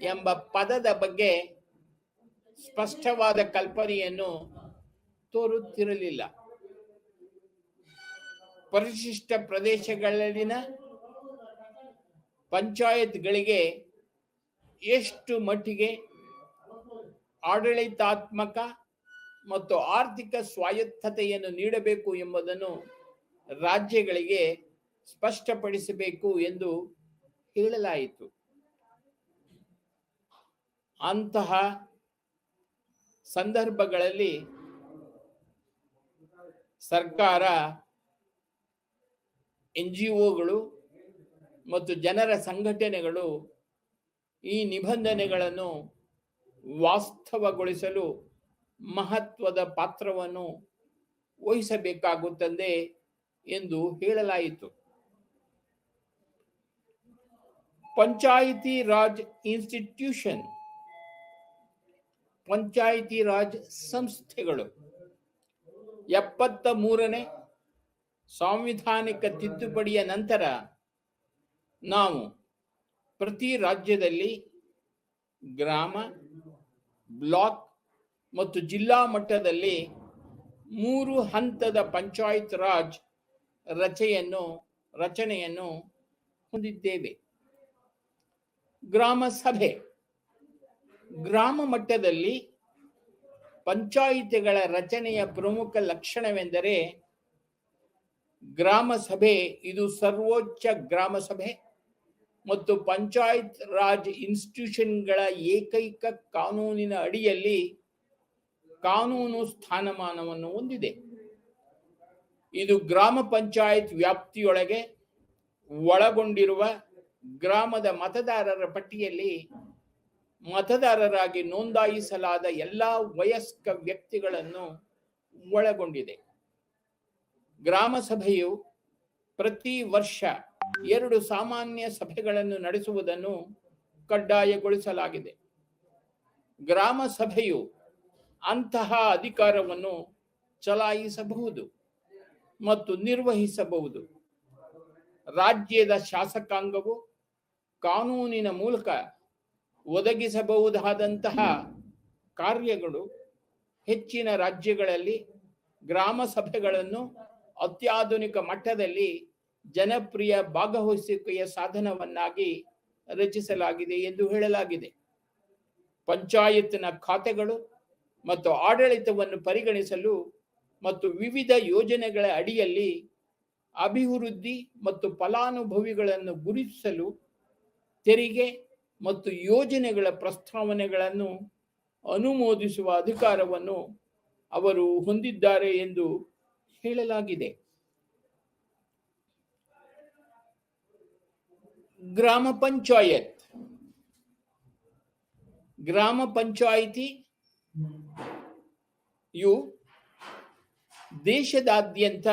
ಎಂಬ ಪದದ ಬಗ್ಗೆ ಸ್ಪಷ್ಟವಾದ ಕಲ್ಪನೆಯನ್ನು ತೋರುತ್ತಿರಲಿಲ್ಲ. ಪರಿಶಿಷ್ಟ ಪ್ರದೇಶಗಳಲ್ಲಿನ ಪಂಚಾಯತ್ಗಳಿಗೆ ಎಷ್ಟು ಮಟ್ಟಿಗೆ ಆಡಳಿತಾತ್ಮಕ ಮತ್ತು ಆರ್ಥಿಕ ಸ್ವಾಯತ್ತತೆಯನ್ನು ನೀಡಬೇಕು ಎಂಬುದನ್ನು ರಾಜ್ಯಗಳಿಗೆ ಸ್ಪಷ್ಟಪಡಿಸಬೇಕು ಎಂದು ಹೇಳಲಾಯಿತು. ಅಂತಹ ಸಂದರ್ಭಗಳಲ್ಲಿ ಸರ್ಕಾರ, NGOಗಳು ಮತ್ತು ಜನರ ಸಂಘಟನೆಗಳು ಈ ನಿಬಂಧನೆಗಳನ್ನು ವಾಸ್ತವಗೊಳಿಸಲು ಮಹತ್ವದ ಪಾತ್ರವನ್ನು ವಹಿಸಬೇಕಾಗುತ್ತದೆ ಎಂದು ಹೇಳಲಾಯಿತು. ಪಂಚಾಯಿತಿ ರಾಜ್ ಇನ್ಸ್ಟಿಟ್ಯೂಷನ್, ಪಂಚಾಯಿತಿ ರಾಜ್ ಸಂಸ್ಥೆಗಳು 73ನೇ ಸಾಂವಿಧಾನಿಕ ತಿದ್ದುಪಡಿಯ ನಂತರ ನಾವು ಪ್ರತಿ ರಾಜ್ಯದಲ್ಲಿ ಗ್ರಾಮ, ಬ್ಲಾಕ್ ಮತ್ತು ಜಿಲ್ಲಾ ಮಟ್ಟದಲ್ಲಿ 3 ಹಂತದ ಪಂಚಾಯತ್ ರಾಜ್ ರಚನೆಯನ್ನು ಹೊಂದಿದ್ದೇವೆ. ಗ್ರಾಮ ಸಭೆ, ಗ್ರಾಮ ಮಟ್ಟದಲ್ಲಿ ಪಂಚಾಯಿತಿಗಳ ರಚನೆಯ ಪ್ರಮುಖ ಲಕ್ಷಣವೆಂದರೆ ಗ್ರಾಮ ಸಭೆ ಇದು ಸರ್ವೋಚ್ಚ ಗ್ರಾಮ ಸಭೆ ಮತ್ತು ಪಂಚಾಯತ್ ರಾಜ್ ಇನ್ಸ್ಟಿಟ್ಯೂಷನ್ಗಳ ಏಕೈಕ ಕಾನೂನಿನ ಅಡಿಯಲ್ಲಿ ಕಾನೂನು ಸ್ಥಾನಮಾನವನ್ನು ಹೊಂದಿದೆ. ಇದು ಗ್ರಾಮ ಪಂಚಾಯತ್ ವ್ಯಾಪ್ತಿಯೊಳಗೆ ಒಳಗೊಂಡಿರುವ ಗ್ರಾಮದ ಮತದಾರರ ಪಟ್ಟಿಯಲ್ಲಿ ಮತದಾರರಾಗಿ ನೋಂದಾಯಿಸಲಾದ ಎಲ್ಲ ವಯಸ್ಕ ವ್ಯಕ್ತಿಗಳನ್ನು ಒಳಗೊಂಡಿದೆ. ಗ್ರಾಮ ಸಭೆಯು ಪ್ರತಿ ವರ್ಷ 2 ಸಾಮಾನ್ಯ ಸಭೆಗಳನ್ನು ನಡೆಸುವುದನ್ನು ಕಡ್ಡಾಯಗೊಳಿಸಲಾಗಿದೆ. ಗ್ರಾಮ ಸಭೆಯು ಅಂತಹ ಅಧಿಕಾರವನ್ನು ಚಲಾಯಿಸಬಹುದು ಮತ್ತು ನಿರ್ವಹಿಸಬಹುದು. ರಾಜ್ಯದ ಶಾಸಕಾಂಗವು ಕಾನೂನಿನ ಮೂಲಕ ಒದಗಿಸಬಹುದಾದಂತಹ ಕಾರ್ಯಗಳು ಹೆಚ್ಚಿನ ರಾಜ್ಯಗಳಲ್ಲಿ ಗ್ರಾಮ ಸಭೆಗಳನ್ನು ಅತ್ಯಾಧುನಿಕ ಮಟ್ಟದಲ್ಲಿ ಜನಪ್ರಿಯ ಭಾಗವಹಿಸುವಿಕೆಯ ಸಾಧನವನ್ನಾಗಿ ರಚಿಸಲಾಗಿದೆ ಎಂದು ಹೇಳಲಾಗಿದೆ. ಪಂಚಾಯತ್ನ ಖಾತೆಗಳು ಮತ್ತು ಆಡಳಿತವನ್ನು ಪರಿಗಣಿಸಲು ಮತ್ತು ವಿವಿಧ ಯೋಜನೆಗಳ ಅಡಿಯಲ್ಲಿ ಅಭಿವೃದ್ಧಿ ಮತ್ತು ಫಲಾನುಭವಿಗಳನ್ನು ಗುರುತಿಸಲು ತೆರಿಗೆ ಮತ್ತು ಯೋಜನೆಗಳ ಪ್ರಸ್ತಾವನೆಗಳನ್ನು ಅನುಮೋದಿಸುವ ಅಧಿಕಾರವನ್ನು ಅವರು ಹೊಂದಿದ್ದಾರೆ ಎಂದು ಹೇಳಲಾಗಿದೆ. ಗ್ರಾಮ ಪಂಚಾಯತ್, ಗ್ರಾಮ ಪಂಚಾಯಿತಿ ಯು ದೇಶದಾದ್ಯಂತ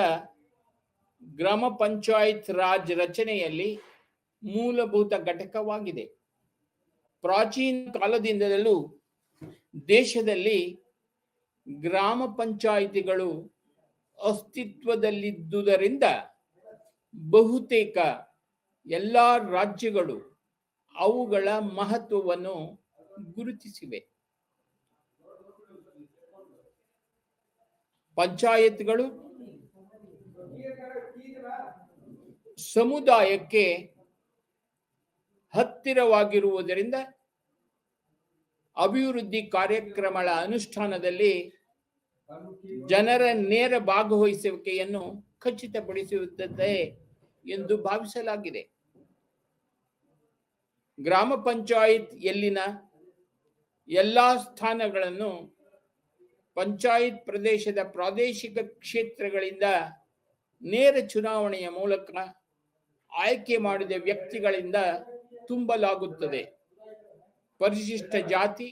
ಗ್ರಾಮ ಪಂಚಾಯತ್ ರಾಜ್ ರಚನೆಯಲ್ಲಿ ಮೂಲಭೂತ ಘಟಕವಾಗಿದೆ. ಪ್ರಾಚೀನ ಕಾಲದಿಂದಲೂ ದೇಶದಲ್ಲಿ ಗ್ರಾಮ ಪಂಚಾಯಿತಿಗಳು ಅಸ್ತಿತ್ವದಲ್ಲಿದ್ದುದರಿಂದ ಬಹುತೇಕ ಎಲ್ಲ ರಾಜ್ಯಗಳು ಅವುಗಳ ಮಹತ್ವವನ್ನು ಗುರುತಿಸಿವೆ. ಪಂಚಾಯತ್ಗಳು ಸಮುದಾಯಕ್ಕೆ ಹತ್ತಿರವಾಗಿರುವುದರಿಂದ ಅಭಿವೃದ್ಧಿ ಕಾರ್ಯಕ್ರಮಗಳ ಅನುಷ್ಠಾನದಲ್ಲಿ ಜನರ ನೇರ ಭಾಗವಹಿಸುವಿಕೆಯನ್ನು ಖಚಿತಪಡಿಸುತ್ತದೆ ಎಂದು ಭಾವಿಸಲಾಗಿದೆ. ಗ್ರಾಮ ಪಂಚಾಯತ್ ಯಲ್ಲಿನ ಎಲ್ಲಾ ಸ್ಥಾನಗಳನ್ನು ಪಂಚಾಯತ್ ಪ್ರದೇಶದ ಪ್ರಾದೇಶಿಕ ಕ್ಷೇತ್ರಗಳಿಂದ ನೇರ ಚುನಾವಣೆಯ ಮೂಲಕ ಆಯ್ಕೆ ಮಾಡಿದ ವ್ಯಕ್ತಿಗಳಿಂದ ತುಂಬಲಾಗುತ್ತದೆ. ಪರಿಶಿಷ್ಟ ಜಾತಿ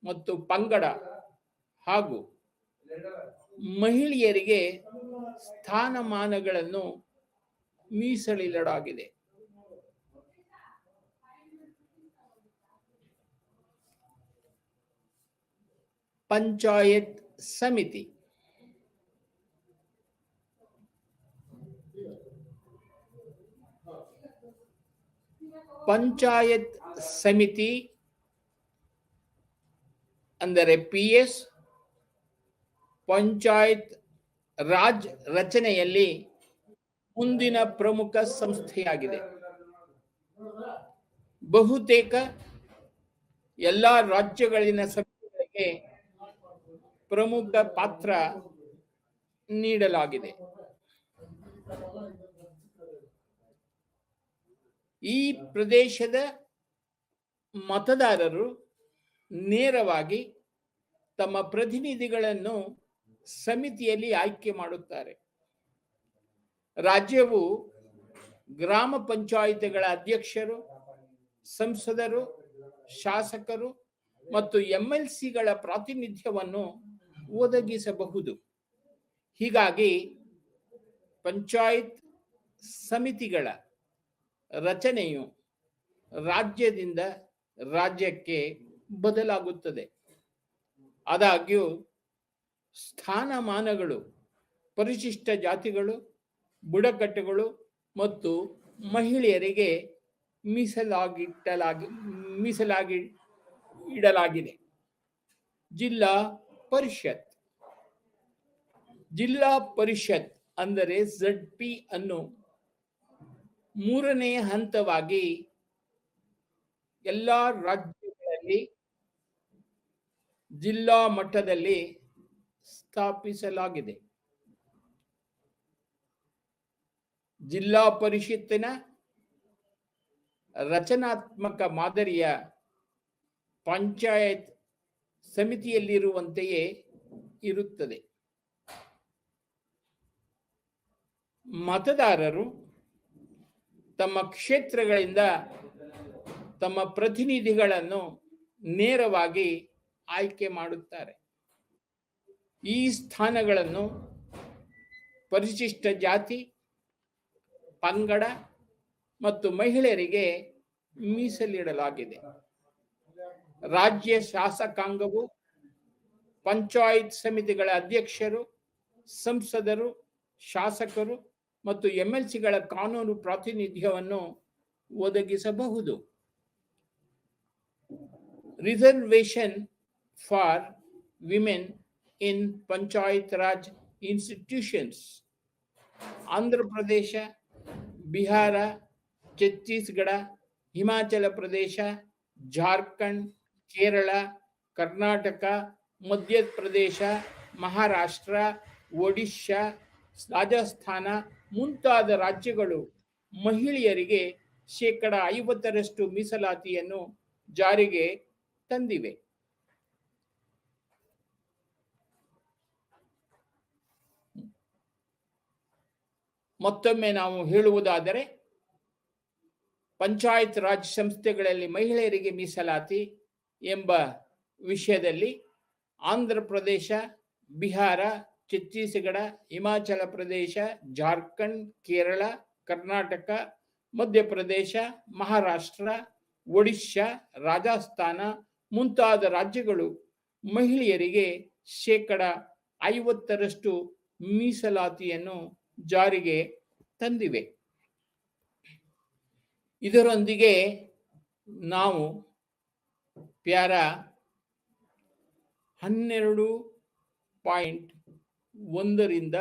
ಮತ್ತು ಪಂಗಡ ಹಾಗೂ ಮಹಿಳೆಯರಿಗೆ ಸ್ಥಾನಮಾನಗಳನ್ನು ಮೀಸಲಿಡಲಾಗಿದೆ. ಪಂಚಾಯತ್ ಸಮಿತಿ ಪಂಚಾಯತ್ ಸಮಿತಿ ಅಂದರೆ PS ಪಂಚಾಯತ್ ರಾಜ್ ರಚನೆಯಲ್ಲಿ ಮುಂದಿನ ಪ್ರಮುಖ ಸಂಸ್ಥೆಯಾಗಿದೆ. ಬಹುತೇಕ ಎಲ್ಲ ರಾಜ್ಯಗಳಿನ ಸಮಿತಿಗಳಿಗೆ ಪ್ರಮುಖ ಪಾತ್ರ ನೀಡಲಾಗಿದೆ. ಈ ಪ್ರದೇಶದ ಮತದಾರರು ನೇರವಾಗಿ ತಮ್ಮ ಪ್ರತಿನಿಧಿಗಳನ್ನು ಸಮಿತಿಯಲ್ಲಿ ಆಯ್ಕೆ ಮಾಡುತ್ತಾರೆ. ರಾಜ್ಯವು ಗ್ರಾಮ ಪಂಚಾಯಿತಿಗಳ ಅಧ್ಯಕ್ಷರು, ಸಂಸದರು, ಶಾಸಕರು ಮತ್ತು MLCಗಳ ಪ್ರಾತಿನಿಧ್ಯವನ್ನು ಒದಗಿಸಬಹುದು. ಹೀಗಾಗಿ ಪಂಚಾಯತ್ ಸಮಿತಿಗಳ ರಚನೆಯು ರಾಜ್ಯದಿಂದ ರಾಜ್ಯಕ್ಕೆ ಬದಲಾಗುತ್ತದೆ. ಆದಾಗ್ಯೂ ಸ್ಥಾನಮಾನಗಳು ಪರಿಶಿಷ್ಟ ಜಾತಿಗಳು, ಬುಡಕಟ್ಟುಗಳು ಮತ್ತು ಮಹಿಳೆಯರಿಗೆ ಮೀಸಲಾಗಿ ಇಡಲಾಗಿದೆ. ಜಿಲ್ಲಾ ಪರಿಷತ್ ಅಂದರೆ ZP ಅನ್ನು ಮೂರನೇ ಹಂತವಾಗಿ ಎಲ್ಲ ರಾಜ್ಯಗಳಲ್ಲಿ ಜಿಲ್ಲಾ ಮಟ್ಟದಲ್ಲಿ ಸ್ಥಾಪಿಸಲಾಗಿದೆ. ಜಿಲ್ಲಾ ಪರಿಷತ್ತಿನ ರಚನಾತ್ಮಕ ಮಾದರಿಯ ಪಂಚಾಯತ್ ಸಮಿತಿಯಲ್ಲಿರುವಂತೆಯೇ ಇರುತ್ತದೆ. ಮತದಾರರು ತಮ್ಮ ಕ್ಷೇತ್ರಗಳಿಂದ ತಮ್ಮ ಪ್ರತಿನಿಧಿಗಳನ್ನು ನೇರವಾಗಿ ಆಯ್ಕೆ ಮಾಡುತ್ತಾರೆ. ಈ ಸ್ಥಾನಗಳನ್ನು ಪರಿಶಿಷ್ಟ ಜಾತಿ, ಪಂಗಡ ಮತ್ತು ಮಹಿಳೆಯರಿಗೆ ಮೀಸಲಿಡಲಾಗಿದೆ. ರಾಜ್ಯ ಶಾಸಕಾಂಗವು ಪಂಚಾಯತ್ ಸಮಿತಿಗಳ ಅಧ್ಯಕ್ಷರು, ಸಂಸದರು, ಶಾಸಕರು ಮತ್ತು MLCಗಳ ಕಾನೂನು ಪ್ರಾತಿನಿಧ್ಯವನ್ನು ಒದಗಿಸಬಹುದು. Reservation for women in panchayat Raj institutions. Andhra Pradesh, Bihar, Chhattisgarh, Himachal Pradesh, Jharkhand, Kerala, Karnataka, Madhya Pradesh, Maharashtra, Odisha, Rajasthan ಮುಂತಾದ ರಾಜ್ಯಗಳು ಮಹಿಳೆಯರಿಗೆ 50% ಮೀಸಲಾತಿಯನ್ನು ಜಾರಿಗೆ ತಂದಿವೆ. ಮತ್ತೊಮ್ಮೆ ನಾವು ಹೇಳುವುದಾದರೆ, ಪಂಚಾಯತ್ ರಾಜ್ ಸಂಸ್ಥೆಗಳಲ್ಲಿ ಮಹಿಳೆಯರಿಗೆ ಮೀಸಲಾತಿ ಎಂಬ ವಿಷಯದಲ್ಲಿ ಆಂಧ್ರ ಪ್ರದೇಶ, ಬಿಹಾರ, ಛತ್ತೀಸ್ಗಢ, ಹಿಮಾಚಲ ಪ್ರದೇಶ, ಜಾರ್ಖಂಡ್, ಕೇರಳ, ಕರ್ನಾಟಕ, ಮಧ್ಯಪ್ರದೇಶ, ಮಹಾರಾಷ್ಟ್ರ, ಒಡಿಶಾ, ರಾಜಸ್ಥಾನ ಮುಂತಾದ ರಾಜ್ಯಗಳು ಮಹಿಳೆಯರಿಗೆ 50% ಮೀಸಲಾತಿಯನ್ನು ಜಾರಿಗೆ ತಂದಿವೆ. ಇದರೊಂದಿಗೆ ನಾವು ಪ್ಯಾರ 12.1 ರಿಂದ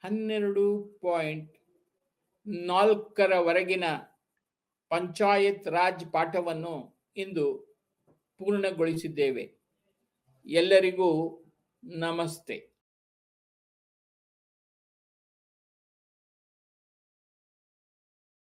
12.4 ವರೆಗಿನ ಪಂಚಾಯತ್ ರಾಜ್ ಪಾಠವನ್ನು ಇಂದು ಪೂರ್ಣಗೊಳಿಸಿದ್ದೇವೆ. ಎಲ್ಲರಿಗೂ ನಮಸ್ತೆ.